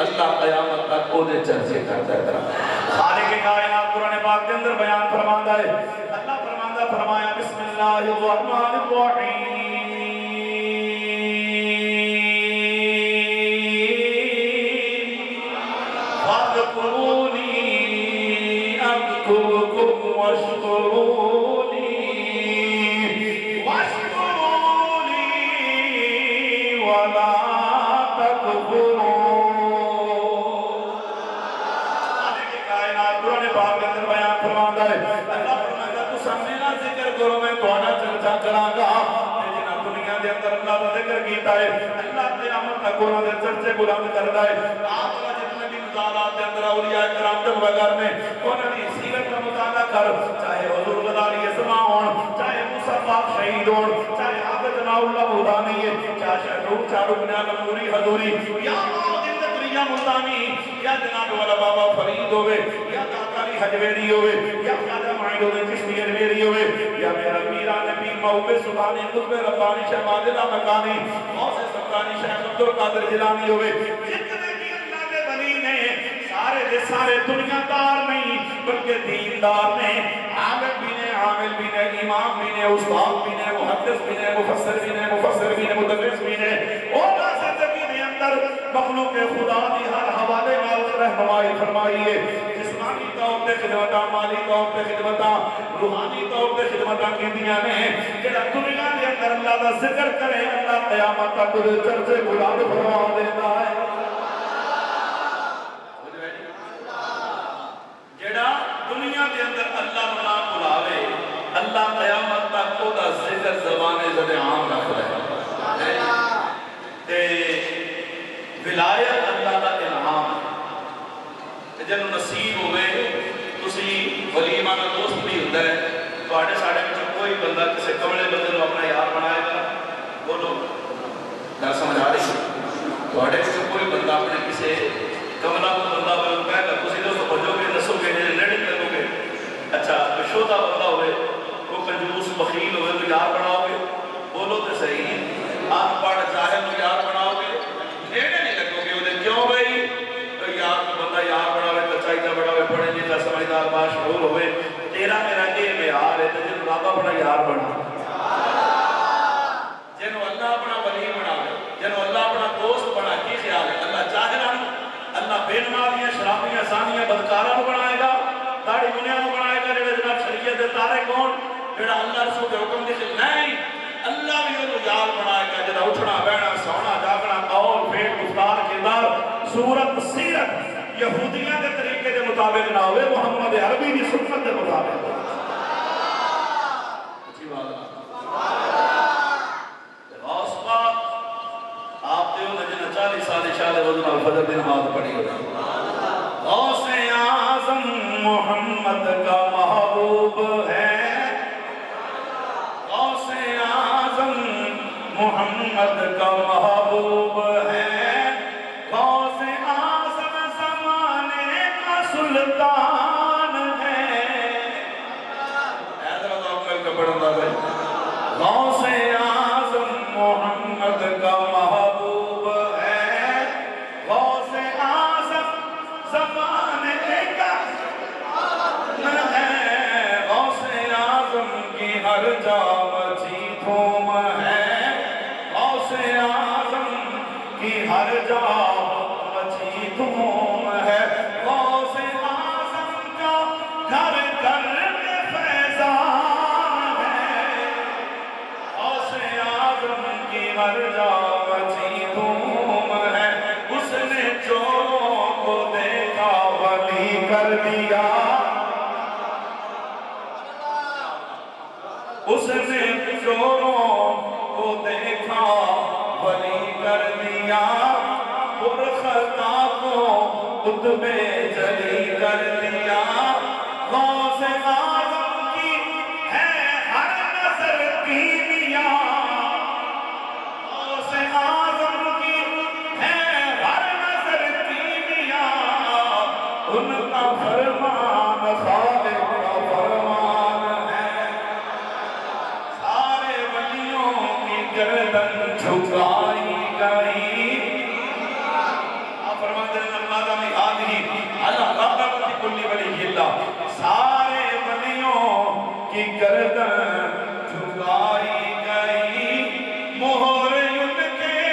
اللہ قیامت تک او دے چرچے کرتا ہے۔ خالق کائنات قرآن پاک کے اندر بیان فرماندا ہے، اللہ فرماندا فرمایا بسم اللہ الرحمن الرحیم فاذکرونی اذکرکم واشکرونی ولا تکفرون۔ قرآن پاک کے اندر بیان فرماندا ہے، اللہ فرماندا تساں میرا ذکر کرو میں تہاڈا چرچا کراں گا۔ تے جنہاں دنیا دے اندر اللہ دا ذکر کیتا ہے، اللہ قیامت تک انہاں دے چرچے بلند کردا ہے۔ آپ کا جتنے بھی مزارات دے اندر اولیاء کرام دے وغیرہ نے انہاں دی سیرت کا مطالعہ کر، چاہے حضور غزالی اسماء ہون، چاہے موسیٰ پاک شہید ہون، چاہے حافظ ثناء اللہ مودانی ہے، چاہے شہدور چاڑو بنیاد نوری حضوری، یا یا ملتانی، یا جناب والا بابا فرید ہوئے، یا داکاری حجویری ہوئے، یا خواجہ معید ہوئے چشتی انویری ہوئے، یا میرا میرا نبی محبوب سبحانی قطب ربانی شاہ مادلہ مکانی، غوث سبحانی شاہ عبدالقادر جیلانی ہوئے، جتنے بھی اللہ کے ولی نے سارے دے سارے دنیا دار نہیں بلکہ دیندار نے، عامل بھی نے، عامل بھی نے، امام بھی نے، استاد بھی نے، محدث بھی نے، مفسر بھی نے، مفسر بھی نے، مدرس بھی نے، اور زندگی دے اندر مخلوق خدا دی ہر حوالے نال رہنمائی فرمائی ہے، جسمانی طور تے خدمتاں، مالی طور تے خدمتاں، روحانی طور تے خدمتاں کیندیاں نے، جڑا دنیا دے اندر اللہ دا ذکر کرے اللہ قیامت تک دے چرچے بلند فرما دیتا ہے۔ جڑا دنیا دے اندر اللہ بنا بلاوے اللہ قیامت تک او دا ذکر زبان زد عام رکھدا ہے۔ تے ولایت اللہ دا انعام ہے، جب نصیب ہوئے تسی ولی مانا دوست بھی ہوتا ہے، تواڈے ساڈے وچ کوئی بندہ کسی کملے بندے نوں اپنا یار بنائے گا، بولو گل سمجھ آ رہی ہے؟ تواڈے وچ کوئی بندہ اپنے کسی کملا کو بندہ بولو کہے گا تسی دوست بھجو گے دسو گے نیڑے کرو گے، اچھا بشودہ بندہ ہوئے وہ کنجوس بخیل ہوئے تو یار بناؤ گے، بولو تو صحیح، ان پڑھ ظاہر کو یار بناؤ گے، نیڑے نہیں لگو گے انہیں، کیوں بھائی یار بندہ یار بڑھاوے تو چاہیدہ بڑھاوے پڑھے لکھا سمجھدار سرکاراں بنائے گا داڑھی منیاں بنائے گا جڑے جناب شریعت دے تارے کون جڑا اللہ رسول کے حکم دی نہیں اللہ بھی انہوں یار بنائے گا جڑا اٹھنا بیٹھنا سونا جاگنا قول فعل گفتار کردار صورت سیرت یہودیاں کے طریقے کے مطابق نہ ہوئے محمد عربی کی سنت کے مطابق اچھی بات غوث پاک آپ دیو نجن 40 سال شاہ وزن الفجر دن نماز پڑھی ہوئی غوث اعظم محمد کا محبوب ہے غوث اعظم محمد کا محبوب ہے غوث اعظم زمانے کا سلطان ہے حیدرآباد اکمل کا پڑھنا ہے غوث اعظم محمد کا محبوب ہے غوث اعظم زمانے کا ہے غوث اعظم کی ہر جا مچی دھوم ہے غوث اعظم کی ہر جا مچی دھوم ہے غوث اعظم کا گھر گھر میں فیضان ہے غوث اعظم کی ہر جا مچی دھوم ہے اس نے چوروں کو دیکھا ولی کر دیا اس نے چوروں کو دیکھا ولی کر دیا پرخطا کو قطب جلی کر دیا غوث اعظم کی ہے ہر نظر کیمیا غوث اعظم کی ہے ہر نظر کیمیا ان کا فرمان خالق کا فرمان ہے سارے ولیوں کی گردن جھکائی گئی آپ فرماتے ہیں اللہ کا آدھی اللہ ربہ کی کلی ولی اللہ سارے ولیوں کی گردن جھکائی گئی مہر ان کے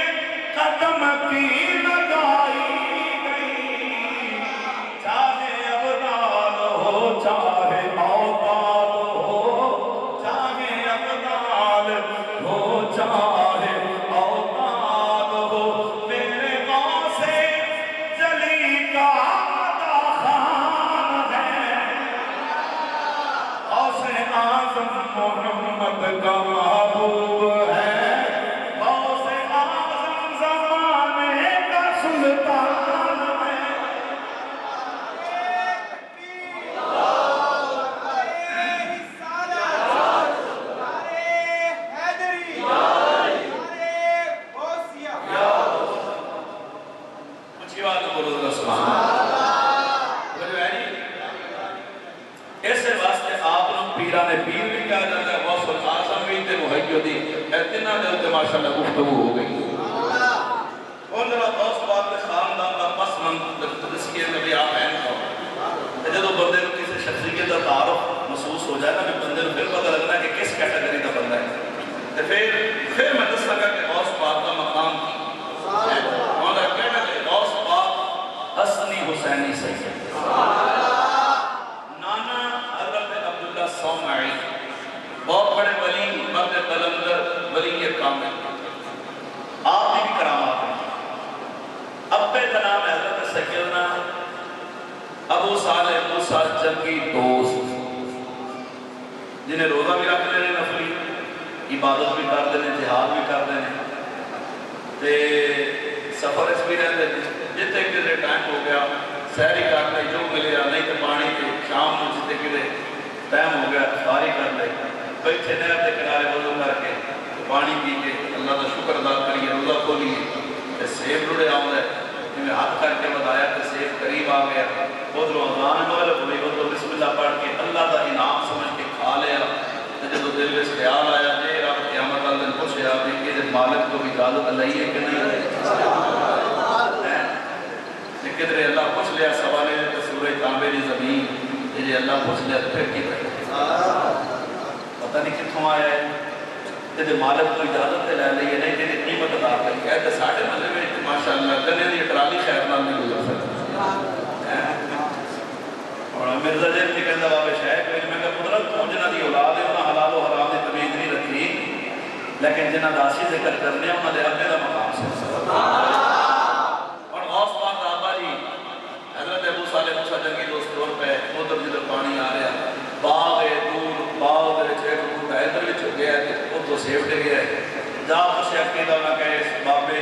قدم کی لگائی گئی چاہے ابدال ہو چاہے اوتاد ہو چاہے ابدال ہو چاہے اوتاد ہو میرے غوث جلی کا عطا خان ہے غوث اعظم محمد کا محبوب ہے غوث اعظم زمانے کا سلطان ہے اچھی بات بولو ذرا سبحان ایسے واسطے آپ لوگ پیرانے پیر بھی کہا جاتا ہے غوث اعظم بھی تے محیدی اتنا دلتے ماشاءاللہ گفتگو ہو گئی اور ذرا غوث پاک کے خاندان کا پس منظر اس کے نبی آپ ہیں جب بندے کو کسی شخصیت کا تعارف محسوس ہو جائے نا کہ بندے کو پھر پتہ لگنا ہے کہ کس کیٹیگری کا بندہ ہے پھر میں دس لگا کہ غوث پاک کا مقام ہے مولا کہنا کہ غوث پاک حسنی حسینی سید نانا حضرت عبداللہ صومعی بہت بڑے ولی مرد قلندر ولی کامل آپ نے بھی کرامات ہیں ابے کا نام ہے حضرت سیدنا ابو صالح موسیٰ جنگی دوست جنہیں روزہ بھی رکھ لینے نفلی عبادت بھی کر دینے جہاد بھی کر دینے تے سفر اس بھی رہتے جتے کدھر ٹائم ہو گیا سہری کر لے جو ملے نہیں تو پانی تے شام میں جتے کدھر ٹائم ہو گیا ساری کر لے بیٹھے نہر دے کنارے وضو کر کے پانی پی کے اللہ کا شکر ادا کریے روزہ کھولیے سیب رڑے آؤں ہے میں ہاتھ کر کے بتایا کہ سیب قریب آ گیا ادھر اذان مغرب ہوئی ادھر بسم اللہ پڑھ کے اللہ کا انعام سمجھ کے کھا لیا جب دل میں خیال آیا جی رب قیامت والے دن پوچھا کہ مالک کو بھی اجازت لئی ہے کہ نہیں کدھر اللہ پوچھ لیا سوالے سورہ تانبے دی زمین جی اللہ پوچھ لیا تو پھر کی پتہ نہیں کتوں آیا ہے جب مالک کو اجازت لے لئیے نہیں جی قیمت ادا کری ہے تو ساڑھے مذہب میں ماشاءاللہ گنے دی ٹرالی خیر نام نہیں گزر سکتا مرزا جیل کی کہندہ بابے شاہ کہ میں کہا قدرت تو جنہ دی اولاد ہے انہاں حلال و حرام دی تمیز نہیں رکھی لیکن جنہ داسی ذکر کرنے انہاں دے ابے دا مقام سے اور غوث پاک آبا جی حضرت ابو صالح موسیٰ جنگی دوست دور پہ موتر جدر پانی آ رہا باغ ہے دور باغ دے چیک بوٹا ادھر بھی چھو گیا ہے وہ تو سیفٹ گیا ہے جا خوش عقیدہ نہ کہے اس بابے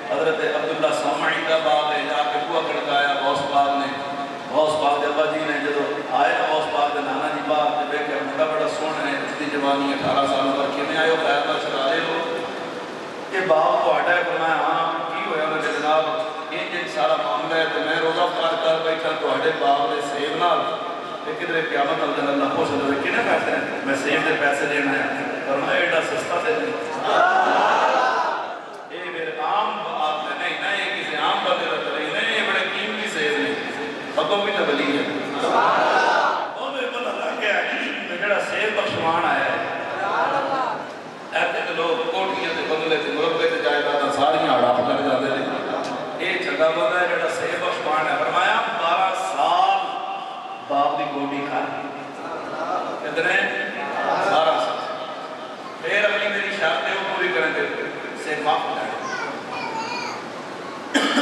حضرت عبداللہ سامعی کا باغ ہے جا کے بوا کڑکایا غوث پاک نے غوث پاک دے ابا جی نے جدو آئے غوث پاک دے نانا جی باغ تے بیٹھے مڈا بڑا سونا ہے اس دی جوانی 18 سال پر کیویں آئے ہو خیر نال چلا رہے ہو یہ باغ تو ہٹا ہے فرمایا ہاں کی ہویا میرے جناب یہ سارا معاملہ ہے تو میں روزہ افطار کر بیٹھا تو ہٹے باغ دے سیب نال لیکن قیامت اللہ اللہ خوش ہوئے کنے پیسے ہیں میں سیب دے پیسے دینا ہے فرمایا ایڈا سستا سے نہیں یہ میرے عام بات ہے نہیں نہ یہ کسی عام بندے رکھ رہی نہیں یہ بڑے قیمتی سیب نہیں ابو بھی تبلی ہے وہ میرے پتہ لگ گیا کہ جڑا سیب بخشوان آیا ہے ایسے تو لوگ کوٹیاں تے بندلے تے مربے تے جائیداداں ساریاں ہڑپ کر جاندے نے یہ چنگا بندہ ہے جڑا سیب بخشوان ہے فرمایا 12 سال باپ دی گوڈی کھا کتنے 12 سال پھر اپنی میری شرط ہے وہ پوری کریں دے سے معاف ہو جائے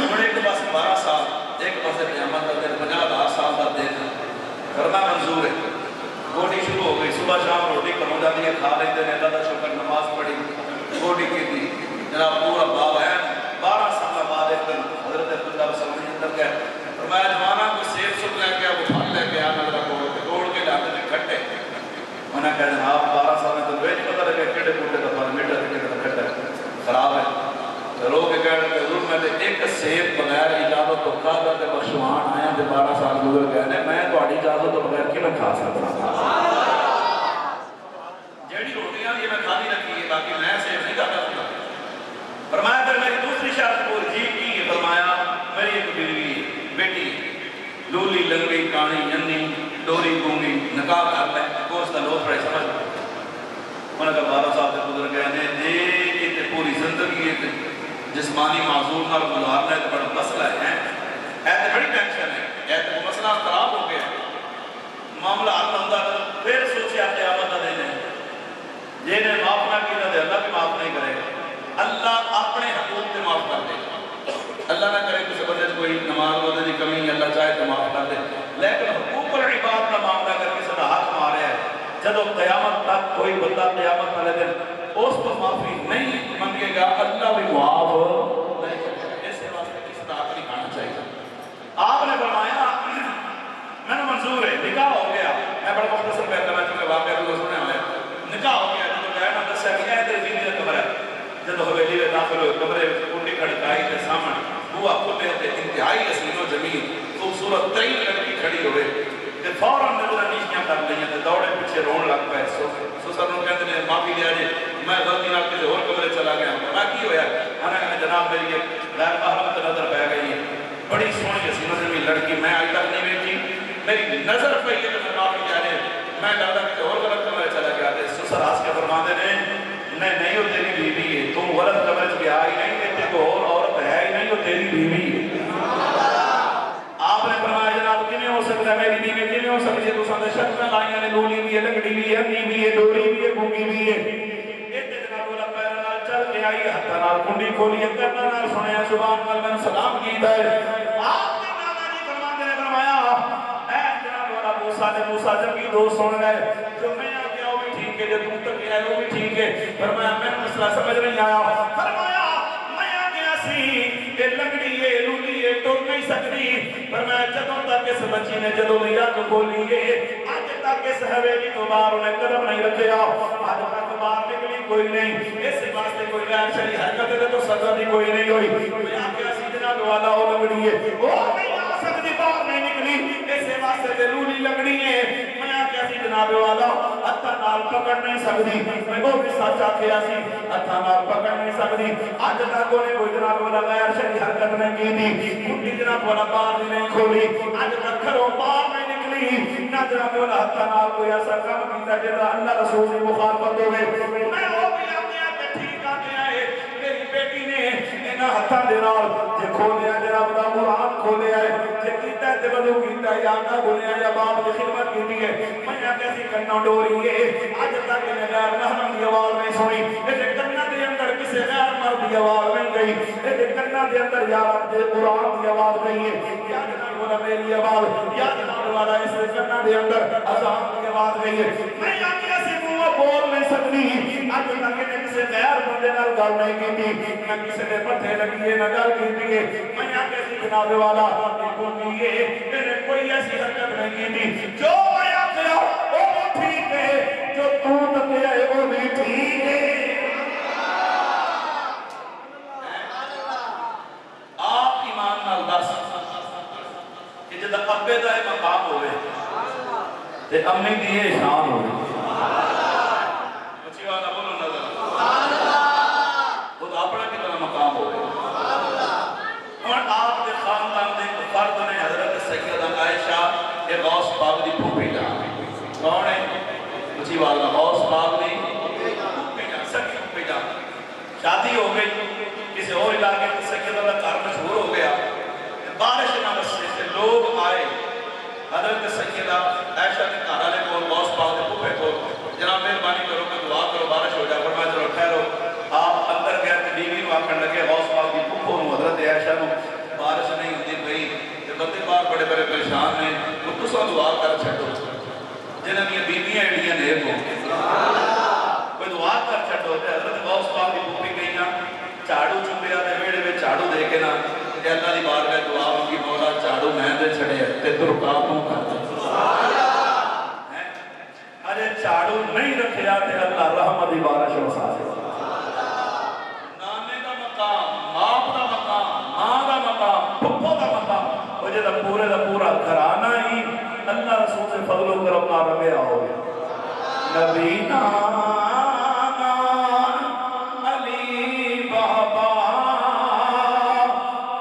اور ایک پاس 12 سال ایک پاس قیامت کا دن 50,000 سال کا دن کرنا منظور ہے گوڈی شروع ہو گئی صبح شام روٹی کرو جاتی ہے کھا لیتے ہیں اللہ کا شکر نماز پڑھی گوڈی کی تھی جناب پورا باپ ہے 12 سال بعد ایک دن حضرت عبداللہ سلمی اندر گئے فرمایا جوانا کوئی سیب سب لے کے وہ پھل لے کے آنا لگا توڑ کے لاتے میں کھٹے انہوں نے کہا جناب 12 سال میں تو ویج پتہ لگے کیڑے بوٹے کا پھل میٹھا کیڑے کا کھٹا خراب ہے رو کے کہہ رہے حضور میں نے ایک سیب بغیر اجازت تو کھا کر کے بخشوان آیا تے 12 سال گزر گئے نے میں تہاڈی اجازت تو بغیر کیویں کھا سکتا جیڑی روٹیاں یہ میں کھانی رکھی ہے باقی میں سیب نہیں کھاتا تھا فرمایا پھر میری دوسری شرط پوری جی کی فرمایا میری ایک بیوی بیٹی لولی لنگی کانی جنی ڈوری گونگی نکاح کر لے کوس کا لوگ پڑے سمجھ انہوں نے کہا 12 سال سے گزر گئے نے دے پوری زندگی ایک جسمانی معذور نال گزارنا ہے بڑا مسئلہ ہے ایسے بڑی ٹینشن ہے ایسے وہ مسئلہ خراب ہو گیا معاملہ حل ہوتا پھر سوچیا قیامت دے نے جنہیں معاف نہ کیا تو اللہ بھی معاف نہیں کرے گا اللہ اپنے حقوق سے معاف کر دے گا اللہ نہ کرے کسی بندے کوئی نماز وغیرہ کی کمی اللہ چاہے تو معاف کر دے لیکن حقوق العباد کا معاملہ کر کے صدا حق مارے ہے جب قیامت تک کوئی بندہ قیامت والے دن اس کو معافی نہیں منگے گا اللہ بھی معاف نہیں کرے گا اس واسطے کی صدا حق نہیں کھانا چاہیے آپ نے فرمایا میں نے منظور ہے نکاح ہو گیا میں بڑا مختصر بیان کرنا چاہوں گا واقعہ تو سنے ہوئے نکاح ہو گیا جب گیا نا دسیا کہ ہے تیری بیوی کا کمرہ ہے جب حویلی میں داخل ہوئے کمرے کنڈی کھڑکائی کے سامنے بوا کھلے تے انتہائی حسین و جمیل خوبصورت ترین لڑکی کھڑی ہوئے تے فوراً نظر نیچیاں کر لیں تے دوڑے پیچھے رون لگ پائے سو سر نے کہتے ہیں معافی لیا جی میں غلطی نال کسی اور کمرے چلا گیا میں کی ہویا میں نے کہا جناب میری ایک غیر محرم تے نظر پہ گئی ہے بڑی سونی حسین و جمیل لڑکی میں آج تک نہیں دیکھی میری نظر پہ یہ تو میں معافی لیا جی میں لگتا کسی اور غلط کمرے چلا گیا تے سسر آس کے فرماندے نے نہیں ہو تیری بیوی ہے تم غلط کمرے چ گیا ہی نہیں دیتے کو اور عورت ہے ہی نہیں ہو تیری بیوی ہے آپ نے فرمایا جناب کیویں ہو سکتا ہے میری بیوی کیویں ہو سکتی ہے تساں تے شرطاں لائیاں نے لولی بھی ہے لنگڑی بھی ہے اندھی بھی ہے ڈوری بھی ہے گونگی بھی ہے ایتھے جناب والا پیر نال چل کے آئی ہتھ نال کنڈی کھولی کر نال سنیا زبان نال میں سلام کیتا ہے آپ نے نانا جی فرماندے نے فرمایا اے جناب والا موسیٰ جب کی دوست سن گئے جو میں آ گیا وہ بھی ٹھیک ہے جو تم تک گیا وہ بھی ٹھیک ہے فرمایا میں مسئلہ سمجھ نہیں آیا فرمایا میں آ گیا سی کہ لنگڑی ہے لولی ہے ٹوٹ نہیں سکتی فرمایا جدوں تک اس بچی نے جدوں بھی اکھ کھولی ہے اج تک اس حویلی تو باہر انہیں قدم نہیں رکھیا اج تک باہر نکلی کوئی نہیں اس واسطے کوئی غیر شرعی حرکت ہے تو سزا بھی کوئی نہیں ہوئی میں آ گیا سی جناب والا وہ لنگڑی ہے وہ نہیں آ سکتی باہر نہیں نکلی اس واسطے تے لولی لنگڑی ہے میں آ گیا سی جناب والا ہتھاں نال پکڑ نہیں سکتی میں وہ بھی سچ آکھیا سی ہتھاں نال پکڑ نہیں سکتی اج تک انہیں کوئی جناب والا غیر شرعی حرکت نہیں کی تھی کنڈی جناب والا باہر نہیں کھولی اج تک گھروں باہر نہیں نکلی نہ جناب والا ہتھاں نال کوئی ایسا کام کیتا جڑا اللہ رسول کی مخالفت ہوے میں وہ بھی آ گیا کہ ٹھیک آ گیا ہے میری بیٹی نے انہاں ہتھاں دے نال جے کھولیا جے رب دا قرآن کھولیا ہے جے کیتا ہے تے وضو کیتا ہے یا آقا گنیا یا باپ دی خدمت کیتی ہے میں آکھیا سی کناں ڈوری ہے اج تک نے غیر محرم دی آواز نہیں سنی اے کناں دے اندر کسے غیر مرد دی آواز نہیں گئی اے کناں دے اندر یا رب دے قرآن دی آواز گئی ہے یا جناب والا میری آواز یا جناب والا اس کناں دے اندر اذان دی آواز گئی ہے میں آکھیا سی منہ بول نہیں سکتی اج تک نے کسے غیر بندے نال گل نہیں کیتی نہ کسے دے پٹھے لگی ہے نہ گل کیتی ہے میں آکھیا سی جناب والا کوئی میرے کوئی ایسی حرکت نہیں کی جو میں آخیا وہ ٹھیک ہے جو تو تکیا ہے وہ بھی ٹھیک ہے آپ ایمان نال دس کہ جب ابے دا مقام ہوئے تے امی دی یہ شان ہوئے اچھی والا بولو نظر خود اپنا کی طرح مقام ہوئے اور آپ دے خاندان دے فرد نے حضرت سیدہ عائشہ کے غوث پاک دی پھوپھی جان کون ہے اچھی والا غوث پاک دی پھوپھی جان سکی پھوپھی جان شادی ہو گئی کسی اور علاقے میں سیدہ کا گھر مشہور ہو گیا بارش نہ بسے سے لوگ آئے حضرت سیدہ عائشہ کے گھر والے کو غوث پاک دے پھوپھے کو جناب مہربانی کرو کہ دعا کرو بارش ہو جائے فرمایا چلو ٹھہرو آپ اندر گئے تے بیوی نو آکھن لگے غوث پاک دی پھوپھو نو حضرت عائشہ نو بارش نہیں ہوتی بھئی تے بندے باہر بڑے بڑے پریشان ہیں تو تساں دعا کر چھڈو جنہاں دی بیویاں ایڈیاں نیک ہو کوئی دعا کر چھڈو تے حضرت غوث پاک دی پھوپھی گئیاں جھاڑو چومیا تے ویڑے وچ جھاڑو دے کے نا تے اللہ دی بارگاہ دعا منگی مولا جھاڑو میں تے چھڑے تے تو رکاو تو کر ارے جھاڑو نہیں رکھیا تے اللہ رحمت دی بارش وسا دے نانے دا مقام باپ دا مقام ماں دا مقام پھپھو دا مقام وہ جدا پورے دا پورا گھرانہ ہی اللہ رسول سے فضل و کرم نہ رمیا ہو گیا نبی علی بابا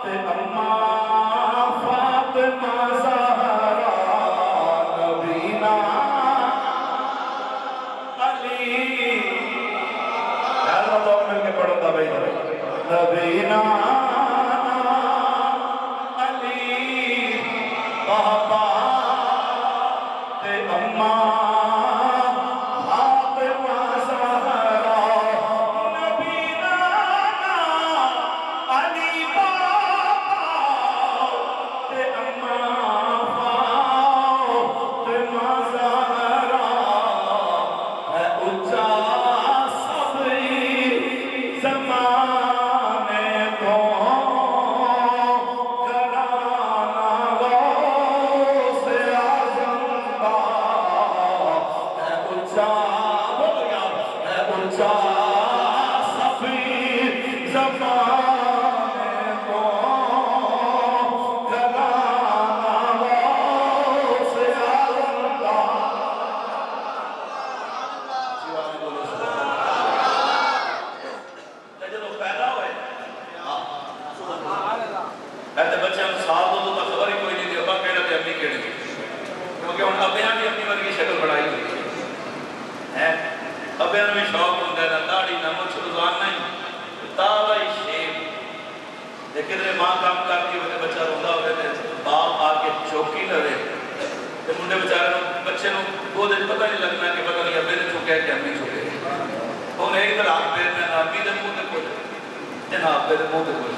تے اماں فاطمہ زہرا نبی علی اللہ تو مل کے پڑھو تا بھائی نبی علی بابا تے اماں کدھر ماں کام کرتی ہوئے بچہ روندا ہوئے تے باپ آ کے چوکی لوے تے منڈے بیچارے بچے نو وہ دے پتہ نہیں لگنا کہ پتہ نہیں ابے نے چوکیا کہ امی چوکے وہ نہیں ادھر آپ پیر میں امی دے منہ تے کوئی جناب ابے دے منہ تے کوئی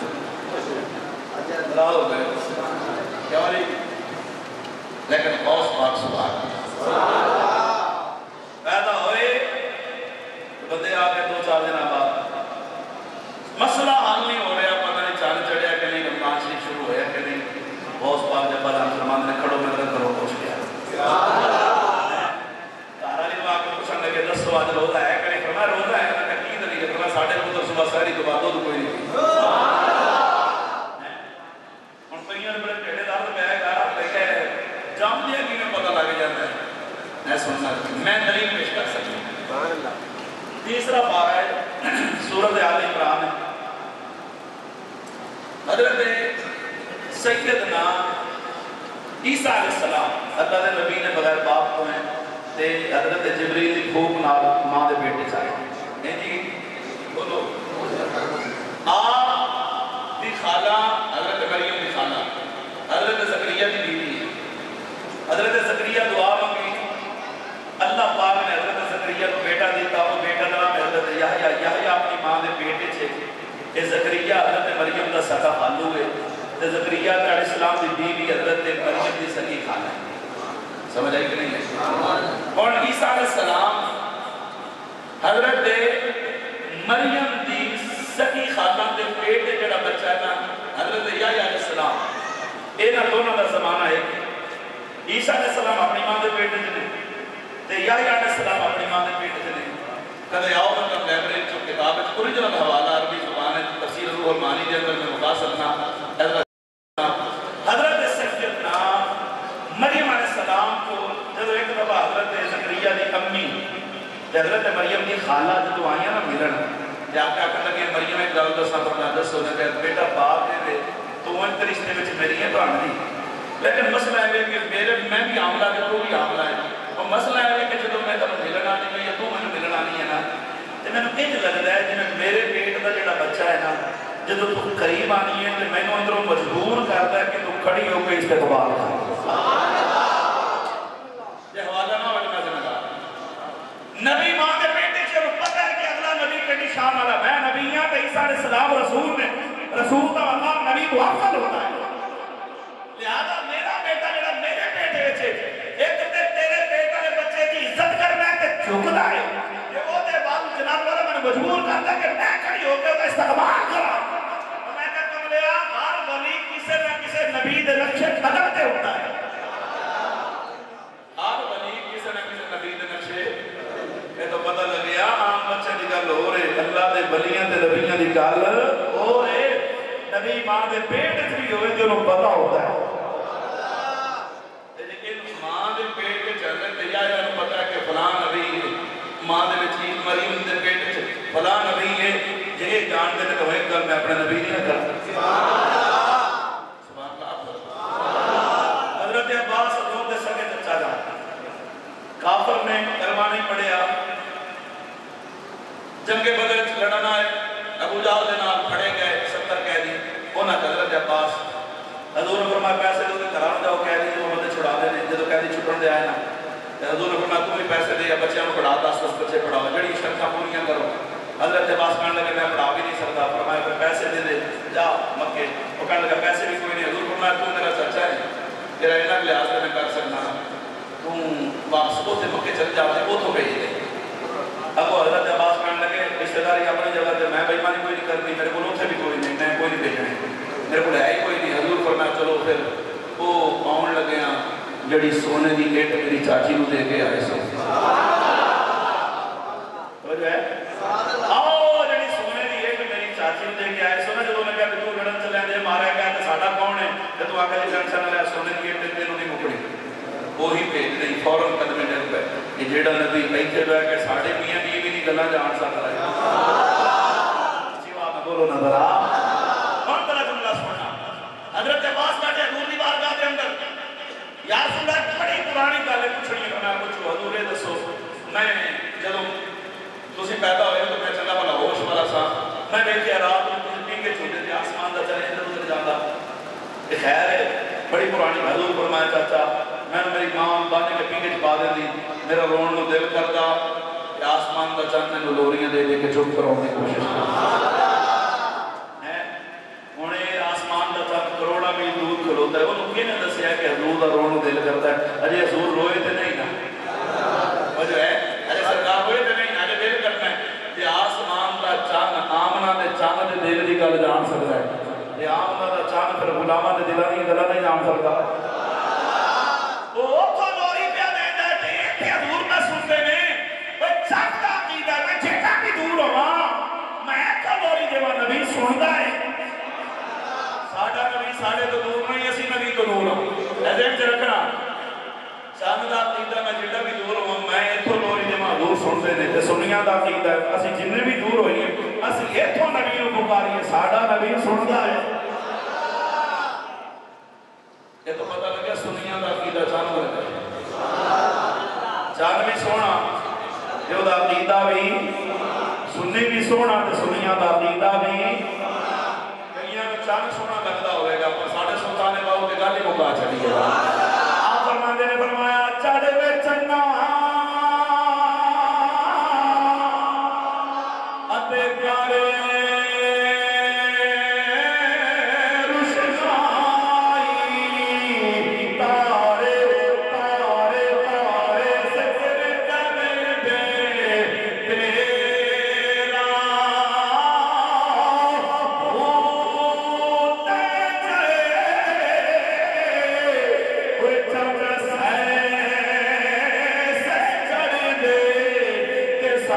لال ہو گئے کیا والی لیکن غوث پاک سبحان پیدا ہوئے بندے آ کے 2-4 دن بعد مسئلہ حل نہیں ہو رہا پتہ نہیں چل چڑھیا کہ نہیں رمضان شریف شروع ہویا کہ نہیں غوث پاک جب بعد مسلمان نے کھڑو میں کرو پوچھ گیا تارا علی آ کے پوچھنے لگے 10 آج روزہ ہے کہ نہیں فرمایا روزہ ہے میں کی دلیل ہے فرمایا ساڑھے کو صبح سحری کے بعد کوئی نہیں ہن پئیاں بڑے ڈھیڑے دار پہ گا لیکن جام دیا کی میں پتہ لگ جاتا ہے میں سننا میں دلیل پیش کر سکتا ہوں سبحان اللہ تیسرا پارہ ہے سورۃ آل عمران حضرت سیدنا عیسیٰ علیہ السلام اللہ دے نبی نے بغیر باپ کو ہیں تے حضرت جبریل دی پھوک نال ماں دے بیٹے چاہے ہیں جی بولو آپ حضرت زکریا دعا مانگی، اللہ پاک نے حضرت زکریا کو بیٹا دیتا، وہ بیٹا دا میں حضرت یحییٰ، یحییٰ اپنی ماں دے بیٹے چھے کہ زکریا حضرت مریم دا سکا خالو ہے، تے زکریا علیہ السلام دی بیوی حضرت مریم دی سکی خالہ ہے. سمجھ آئی کہ نہیں ہے؟ اور عیسیٰ علیہ السلام حضرت مریم دی سکی خالہ دے بیٹے جڑا بچہ ہے نا حضرت یحییٰ علیہ السلام، اینا دونوں دا زمانہ ہے کہ عیسیٰ علیہ السلام اپنی ماں دے بیٹے جنے تے یحییٰ علیہ السلام اپنی ماں دے بیٹے جنے. کدے آؤ میں کم لائبریری جو کتاب ہے اوریجنل حوالہ عربی زبان ہے تفسیر روح المعانی دے اندر میں مقا سکنا. حضرت سیدنا مریم علیہ السلام کو جب ایک دفعہ حضرت زکریا دی امی حضرت مریم دی خالہ جدو آئیاں نا ملن تے آپ کہا کرنے لگے مریم ایک گل دساں فرما دسو نے کہا بیٹا باپ دے تو ان رشتے وچ میری ہے تو نہیں، لیکن مسئلہ ہے کہ میں بھی عاملہ کہ تو بھی عاملہ ہے، اور مسئلہ ہے کہ جدو میں تمہیں ملنا نہیں ہے یا تو میں ملنا نہیں ہے نا تو میں نے انج لگتا ہے جنہیں میرے پیٹ کا جڑا بچہ ہے نا جدو تو قریب آنی ہے تو میں نے اندروں مجبور کرتا ہے کہ تو کھڑی ہو کے استقبال کر. یہ حوالہ نہ وجہ میں ذمہ دار نبی ماں کے بیٹے سے پتہ ہے کہ اگلا نبی کے نشان والا میں نبی ہاں کہ عیسیٰ علیہ السلام رسول نے رسول کا مقام نبی کو افضل ہوتا ہے، لہذا میرا بیٹا جڑا میرے بیٹے وچ ایک تے تیرے بیٹے دے بچے کی عزت کرنا ہے تے جھکدا ہے کہ وہ دے بعد جناب والا میں مجبور کرتا کہ میں کھڑی ہو کے اس کا استقبال کراں. میں کہتا ہوں ہر ولی کسی نہ کسی نبی دے نقش قدم تے ہوتا ہے، ہر ولی کسی نہ کسی نبی دے نقشے یہ تو پتہ لگیا عام بچے دی گل ہو رہے اللہ دے ولیاں تے نبیاں دی گل ہو رہے نبی ماں دے پیٹ وچ بھی ہوئے جو انہوں پتہ ہوتا ہے. ماں دے پیٹ وچ حضرت یحییٰ نوں پتہ ہے کہ فلاں نبی ماں دے وچ مریم دے پیٹ وچ فلاں نبی ہے جے جان دے تو ایک گل میں اپنے نبی دی نہ کر سبحان اللہ. حضرت عباس حضور دے سگے چچا جان کافر نے کلمہ نہیں پڑھیا، جنگ بدر وچ لڑنا ہے ابو جہل دے نال پھڑے گئے 70 قیدی. انہاں حضرت عباس حضور نے فرمایا پیسے دو کہ گھراں جاؤ قیدی جو بندے چھڑا دے نے، جدوں قیدی چھٹن دے آئے نا حضور نے فرمایا تم بھی پیسے دے یا بچیاں کو پڑھا 10 بچے پڑھاؤ جڑی شرطاں پوریاں کرو. حضرت عباس کہنے لگے میں پڑھا بھی نہیں سکتا، فرمایا پھر پیسے دے دے جا مکے. وہ کہنے لگا پیسے بھی کوئی نہیں. حضور فرمایا تو میرا چچا ہے تیرا اتنا لحاظ سے میں کر سکنا تو واپس کو مکے چل جا وہ تو بھیج دے. اب وہ حضرت عباس کہنے لگے رشتہ داری اپنی جگہ پہ میں بےایمانی کوئی نہیں کرنی، میرے کو اتنے بھی کوئی نہیں، میں کوئی نہیں بھیجنا، میرے کو ہے ہی کوئی نہیں. حضور فرمایا چلو پھر وہ آن لگے ہیں جڑی سونے دی اٹ میری چاچی نو دے کے آئے سو آؤ جڑی سونے دی اٹ میری چاچی نو دے کے آئے سو نا جدوں میں کہا کہ تو لڑن چلے دے مارا گیا تو ساڈا کون ہے جدوں آ کے ٹینشن نہ لے سونے دی اٹ تینوں نہیں مکڑی وہی بھیج دئی فوراً قدمے ڈر پہ کہ جیڑا نبی ایتھے بیٹھ کے ساڈے میاں بیوی دی گلاں جان سکدا ہے. اچھی بات بولو نہ ذرا کون طرح جملہ سننا. حضرت عباس بیٹھے حضور دی بارگاہ دے اندر یا رسول اللہ بڑی پرانی گل پوچھنی ہے میں پوچھو حضور یہ دسو میں جدوں تسی پیدا ہوئے تو میں چنگا بھلا ہوش والا سا میں ویکھیا رات نوں تسی پیگے چھوٹے تے آسمان دا چلے ادھر ادھر جاندا کہ خیر ہے بڑی پرانی. حضور فرمایا چاچا میں میری ماں بانے کے پیگے چ پا دی میرا رون نو دل کردا کہ آسمان دا چند مینوں لوریاں دے دے کے چپ کراؤن دی کوشش کردا ہے. ہن آسمان دا چند کروڑا میل دور کھلوتا ہے انہوں کہنے دسیا کہ حضور دا رون دل کرتا ہے. اجے حضور روئے تے نہیں نا وجہ ہے اجے سرکار ہوئے تے نہیں اجے دل کرنا ہے کہ آسمان دا چند آمنہ دے چند دے دل دی گل جان سکتا ہے. یہ آمنہ دا چند پھر غلامہ دے دلاں دی گلاں نہیں جان سکتا. وہ تو لوری پہ دیندا ہے تے حضور میں سنتے نے او چند دا عقیدہ میں جیتا بھی دور ہواں میں تو لوری دیواں نبی سندا ہے. ساڈا نبی ساڈے تو دور نہیں اسی نبی تو دور ہوں ذہن چ رکھنا. چند دا عقیدہ میں جڑا بھی دور ہوں میں ایتھوں لوری دیواں حضور سنتے نے تے سنیاں دا عقیدہ ہے اسی جن بھی دور ہوئیے اسی ایتھوں نبی نوں پکاریے ساڈا نبی سندا ہے. یہ تو پتہ لگا سنیاں دا عقیدہ چند ہے چند بھی سونا یہ دا عقیدہ بھی سنی بھی سونا تے سنیاں دا عقیدہ بھی کئیاں نوں چند سونا لگدا ہوئے گا پر ساڈے سلطان باہو تے گل ہی مکا چھڈی ہے. آپ فرماندے نے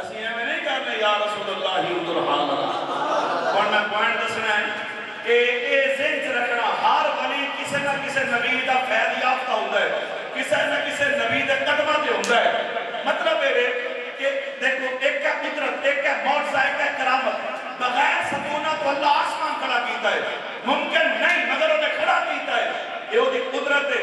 ਅਸੀਂ ਐਵੇਂ ਨਹੀਂ ਕਰਨੇ ਯਾ ਰਸੂਲ ਅੱਲਾਹ ਉਦਰ ਹਾਲ ਹੁਣ ਮੈਂ ਪੁਆਇੰਟ ਦੱਸਣਾ ਹੈ ਕਿ ਇਹ ਜ਼ਿਹਨ ਚ ਰੱਖਣਾ ਹਰ ਵਲੀ ਕਿਸੇ ਨਾ ਕਿਸੇ ਨਬੀ ਦਾ ਫੈਜ਼ ਯਾਫਤਾ ਹੁੰਦਾ ਹੈ ਕਿਸੇ ਨਾ ਕਿਸੇ ਨਬੀ ਦੇ ਕਦਮਾਂ ਤੇ ਹੁੰਦਾ ਹੈ ਮਤਲਬ ਇਹ ਕਿ ਦੇਖੋ ਇੱਕ ਹੈ ਕੁਦਰਤ ਇੱਕ ਹੈ ਮੌਜਜ਼ਾ ਇੱਕ ਹੈ ਕਰਾਮਤ ਬਗੈਰ ਸਕੂਨਤ ਤੋਂ ਅੱਲਾਹ ਆਸਮਾਨ ਖੜਾ ਕੀਤਾ ਹੈ ਮੁਮਕਿਨ ਨਹੀਂ ਮਗਰ ਉਹਨੇ ਖੜਾ ਕੀਤਾ ਹੈ ਇਹ ਉਹਦੀ ਕੁਦਰਤ ਹੈ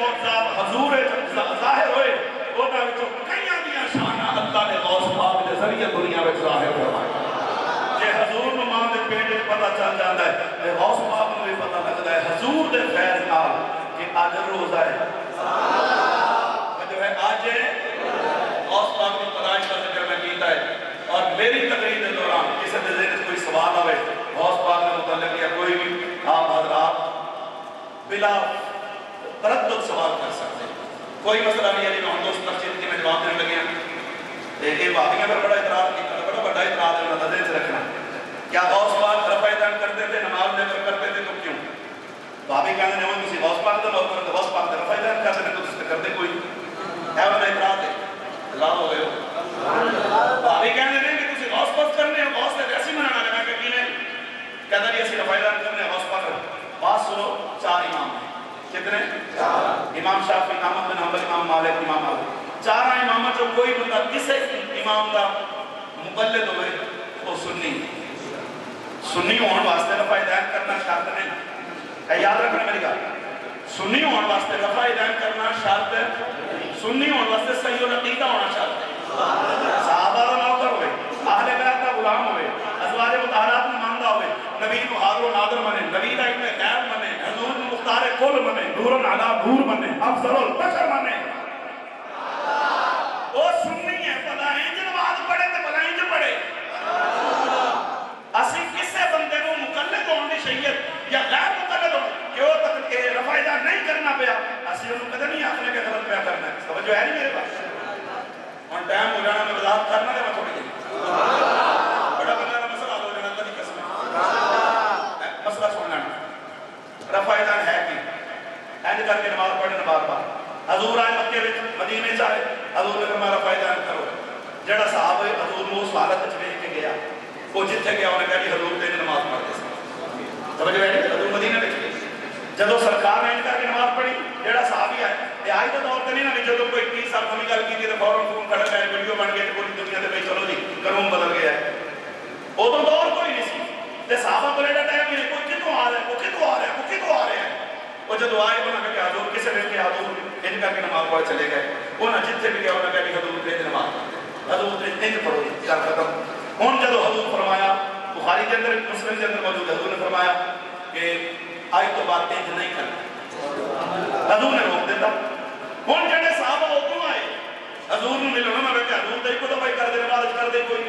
معجزات حضور ظاہر ہوئے اوہداں وچوں کئیاں دیاں شاناں اللہ نے غوث پاک دے ذریعے دنیا وچ ظاہر فرمائی جے حضور نوں ماں دے پیٹ وچ پتہ چل جاندا ہے تے غوث پاک نوں بھی پتہ لگدا ہے حضور دے فیض نال کہ اج روزہ ہے جو ہے آج غوث پاک کی پیدائش کا ذکر میں کیتا ہے اور میری تقریر کے دوران کسی کے ذہن کوئی سوال آئے غوث پاک کے متعلق یا کوئی بھی آپ حضرات بلا تردد سوال کر سکتے ہیں کوئی مسئلہ نہیں ہے جی ہم دوست تفصیل کی میں جواب دینے لگے ہیں یہ باتیاں پر بڑا اعتراض کیا بڑا بڑا اعتراض ہے انہوں نے ذہن سے رکھنا کیا غوث پاک رفع دم کرتے تھے نماز لے کر کرتے تھے تو کیوں بابی کہنے نے وہ کسی غوث پاک کا لوگ کرتے غوث پاک رفع دم کرتے تھے تو اس سے کرتے کوئی ہے وہ اعتراض ہے اللہ ہو گئے ہو بابی کہنے نے کہ کسی غوث پاک کرنے ہیں غوث سے ویسی منانا لگا کہ کینے کہتا نہیں اسی رفع دم کرنے غوث پاک بات سنو 4 امام ہیں کتنے؟ امام شافعی احمد بن حنبل امام مالک امام مالک 4 اماموں جو کوئی بندہ کسے امام کا مقلد ہوئے وہ سنی ہون واسطے رفع دم کرنا شرط نہیں ہے یاد رکھنا میری گل سنی ہون واسطے رفع دم کرنا شرط ہے سنی ہون واسطے صحیح العقیدہ ہونا شرط ہے صحابہ کا نوکر ہوئے اہل بیت کا غلام ہوئے ازواج مطہرات میں ماندہ ہوئے نبی کو حاضر و ناظر منے نبی کا ابن غیب منے حضور مختار کل منے نور علی نور منے افضل البشر منے وہ سنی ہے بھلا انج نماز پڑھے تے بھلا انج پڑھے اسی کسے بندے کو مقلد ہون دی شریعت یا غیر مقلد ہون کہ وہ تک رفع دم نہیں کرنا پیا اسی انہوں کدے نہیں آخنے کے غلط پیا کرنا ہے توجہ ہے نہیں میرے پاس اور ٹائم ہو جانا میں وضاحت کرنا دے میں تھوڑی جی بڑا بڑا مسئلہ ہو جانا اللہ کی قسم مسئلہ سننا رفع دم ہے کی اینج کر کے نماز پڑھنے بار بار حضور آئے مکے وچ مدینے چاہے حضور نے فرمایا رفع دم کرو جڑا صاحب حضور نو اس حالت وچ ویکھ کے گیا وہ جتھے گیا انہیں کہا جی حضور تے نماز پڑھتے سن سمجھ گئے حضور مدینہ وچ جدو سرکار نے کر کے نماز پڑھی جڑا صحابی ہے یہ آج کا دور تے نہیں نا جدو کوئی 30 سال کمی گل کی تے فوراً فون کھڑا گیا ویڈیو بن گئی تے پوری دنیا تے چلو جی قانون بدل گیا ہے ادو دور کوئی نہیں سی تے صحابہ کو ایڈا ٹائم نہیں کوئی کتوں آ رہا ہے وہ کتوں آ رہا ہے وہ کتوں آ رہے ہیں وہ جدو آئے انہوں نے کہا حضور کسے نے کہا حضور ان کر کے نماز پڑھ چلے گئے انہوں نے جتنے بھی کہا انہوں نے کہا حضور تے نماز حضور تے انج پڑھو چل ختم ہن جدو حضور فرمایا بخاری کے اندر مسلم کے اندر موجود حضور نے فرمایا کہ آج تو بات انج نہیں کرنا حضور نے روک دیتا ہن جڑے صحابہ ادوں آئے حضور نے ملنا میں کہ حضور تے کو تو بھائی کر دے نماز کر دے کوئی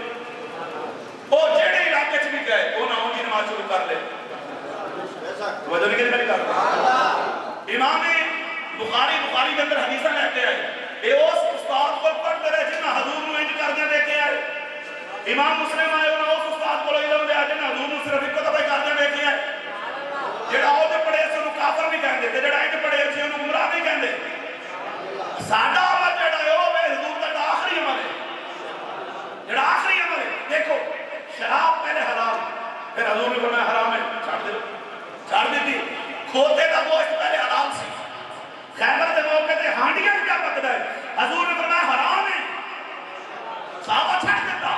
او جڑے علاقے چ بھی گئے انہاں اونجی نماز شروع کر لے وجہ نہیں کہ کر امام بخاری کے اندر حدیثاں لے کے آئے اے اس استاد کو پڑھتے رہے جنہاں حضور نے انج کر دے لے کے آئے امام مسلم آئے انہاں اس استاد کو علم دے جنہاں حضور نے صرف ایک دفعہ کر دے لے کے آئے جڑا او تے پڑھے اس نو کافر نہیں کہندے تے جڑا انج پڑھے اس نو گمراہ نہیں کہندے ساڈا عمل جڑا ہے او حضور دا آخری عمل ہے جڑا آخری عمل ہے دیکھو شراب پہلے حرام پھر حضور نے فرمایا حرام ہے چھاڑ دیتی کھوتے کا گوشت پہلے حرام سی خیبر دے موقع تے ہانڈیاں کیا پکدا ہے حضور نے فرمایا حرام ہے صحابہ چھاڑ دیتا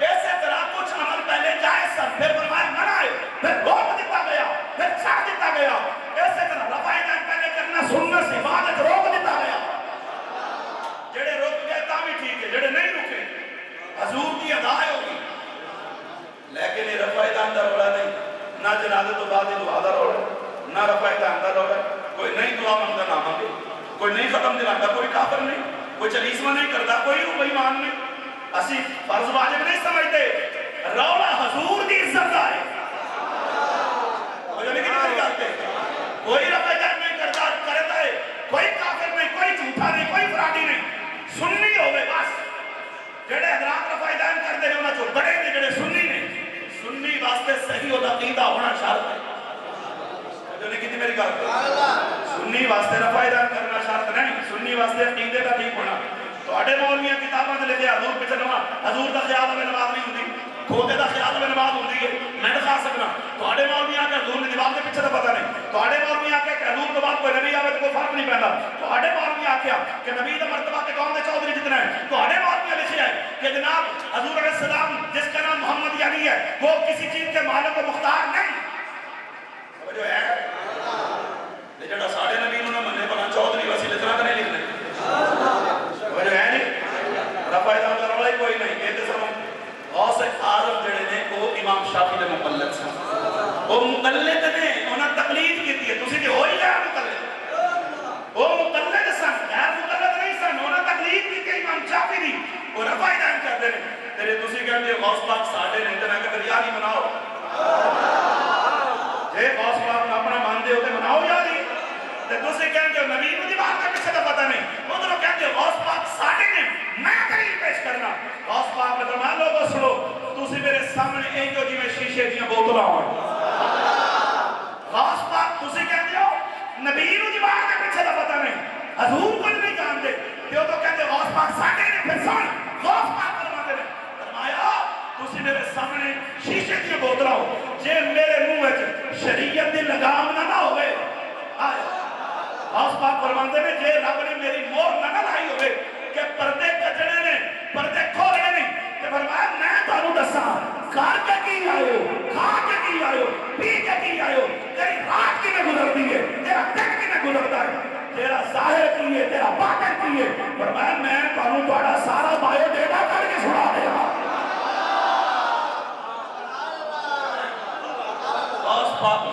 ایسے طرح کچھ عمل پہلے جائز سن پھر فرمایا منع ہے پھر روک دیتا گیا پھر چھاڑ دیتا گیا ایسے طرح رفع دم پہلے کرنا سنت سی بعد روک دیتا گیا جڑے روک گئے تا بھی ٹھیک ہے جڑے نہیں رکے حضور کی ادا ہوگی لیکن یہ رفع دم دا روڑا نہیں نہ جنازے تو بعد دعا دا روڑا نہ رفع دم دا روڑا کوئی نہیں دعا منگتا نہ مانگے کوئی نہیں ختم دلاتا کوئی کافر نہیں کوئی چلیسمہ نہیں کرتا کوئی بےایمان نہیں اسی فرض واجب نہیں سمجھتے روڑا حضور دی عزت دا ہے کوئی رفع دم نہیں کرتا کرتا ہے کوئی کافر نہیں کوئی جھوٹا نہیں کوئی فراڈی نہیں سنی ہوئے بس جڑے حضرات رفع دم کرتے ہیں انہاں جو بڑے نے جڑے سنی نے سنی واسطے صحیح عقیدہ ہونا شرط ہے جو نے کتنی میری گل سنی واسطے رفع دم کرنا شرط نہیں سنی واسطے عقیدے کا ٹھیک ہونا تواڈے مولویاں کتاباں تے لکھیا حضور پچھے نماز حضور دا خیال میں نماز نہیں ہوندی کھوتے دا خیال میں نماز ہوندی ہے میں دکھا سکنا تواڈے مولویاں کہ حضور دی دیوار دے پیچھے تو پتہ نہیں تواڈے مولویاں کہ حضور تو بعد کوئی نبی آوے تو کوئی فرق نہیں پیندا تواڈے مولویاں کہ نبی دا مرتبہ تے قوم دے چودھری جتنا ہے تواڈے مولویاں لکھیا ہے کہ جناب حضور علیہ السلام جس کا نام محمد یعنی ہے وہ کسی چیز کے مالک و مختار نہیں جو ہے جڑا ساڈے نبی نوں نہ منے بنا چودھری شافی دے مقلد سن وہ مقلد نے انہاں تقلید کی ہے تسی تے ہوئی غیر مقلد وہ مقلد سن غیر مقلد نہیں سن انہاں تقلید کی کہ امام شافی دی اور رفع دان کر دے تیرے تسی کہندے غوث پاک ساڈے نے تے میں کہ یاری مناؤ جے غوث پاک نو اپنا مانتے ہو تے مناؤ یاری تے تسی کہندے نبی نو دیوار دا پیچھے دا پتہ نہیں ادھروں کہندے غوث پاک ساڈے نے میں دلیل پیش کرنا غوث پاک نے فرمایا لوگو سنو تسی میرے سامنے ایک جو جی میں شیشے دیاں بوتلاں ہون غوث پاک تسی کہندے ہو نبی نو دیوار دا پیچھے دا پتہ نہیں حضور کو نہیں جانتے کیوں تو کہتے غوث پاک ساڈے نے پھر سن غوث پاک فرماتے نے فرمایا تسی میرے سامنے شیشے دی بوتلاں ہو جے میرے منہ وچ شریعت دی لگام نہ ہوئے غوث پاک فرماتے نے جے رب نے میری مہر نہ لائی ہوئے کہ پردے کچڑے نے پردے کھولنے نہیں تے فرمایا میں تانوں دساں کار کے کی آئے ہو کھا کے کی آئے ہو پی کے کی آئے ہو تیری رات کی میں گزرتی ہے تیرا دن کی میں گزرتا ہے تیرا ظاہر کی ہے تیرا باطن کی ہے فرمایا میں تانوں تہاڈا سارا بایو ڈیٹا کر کے سنا دیا غوث پاک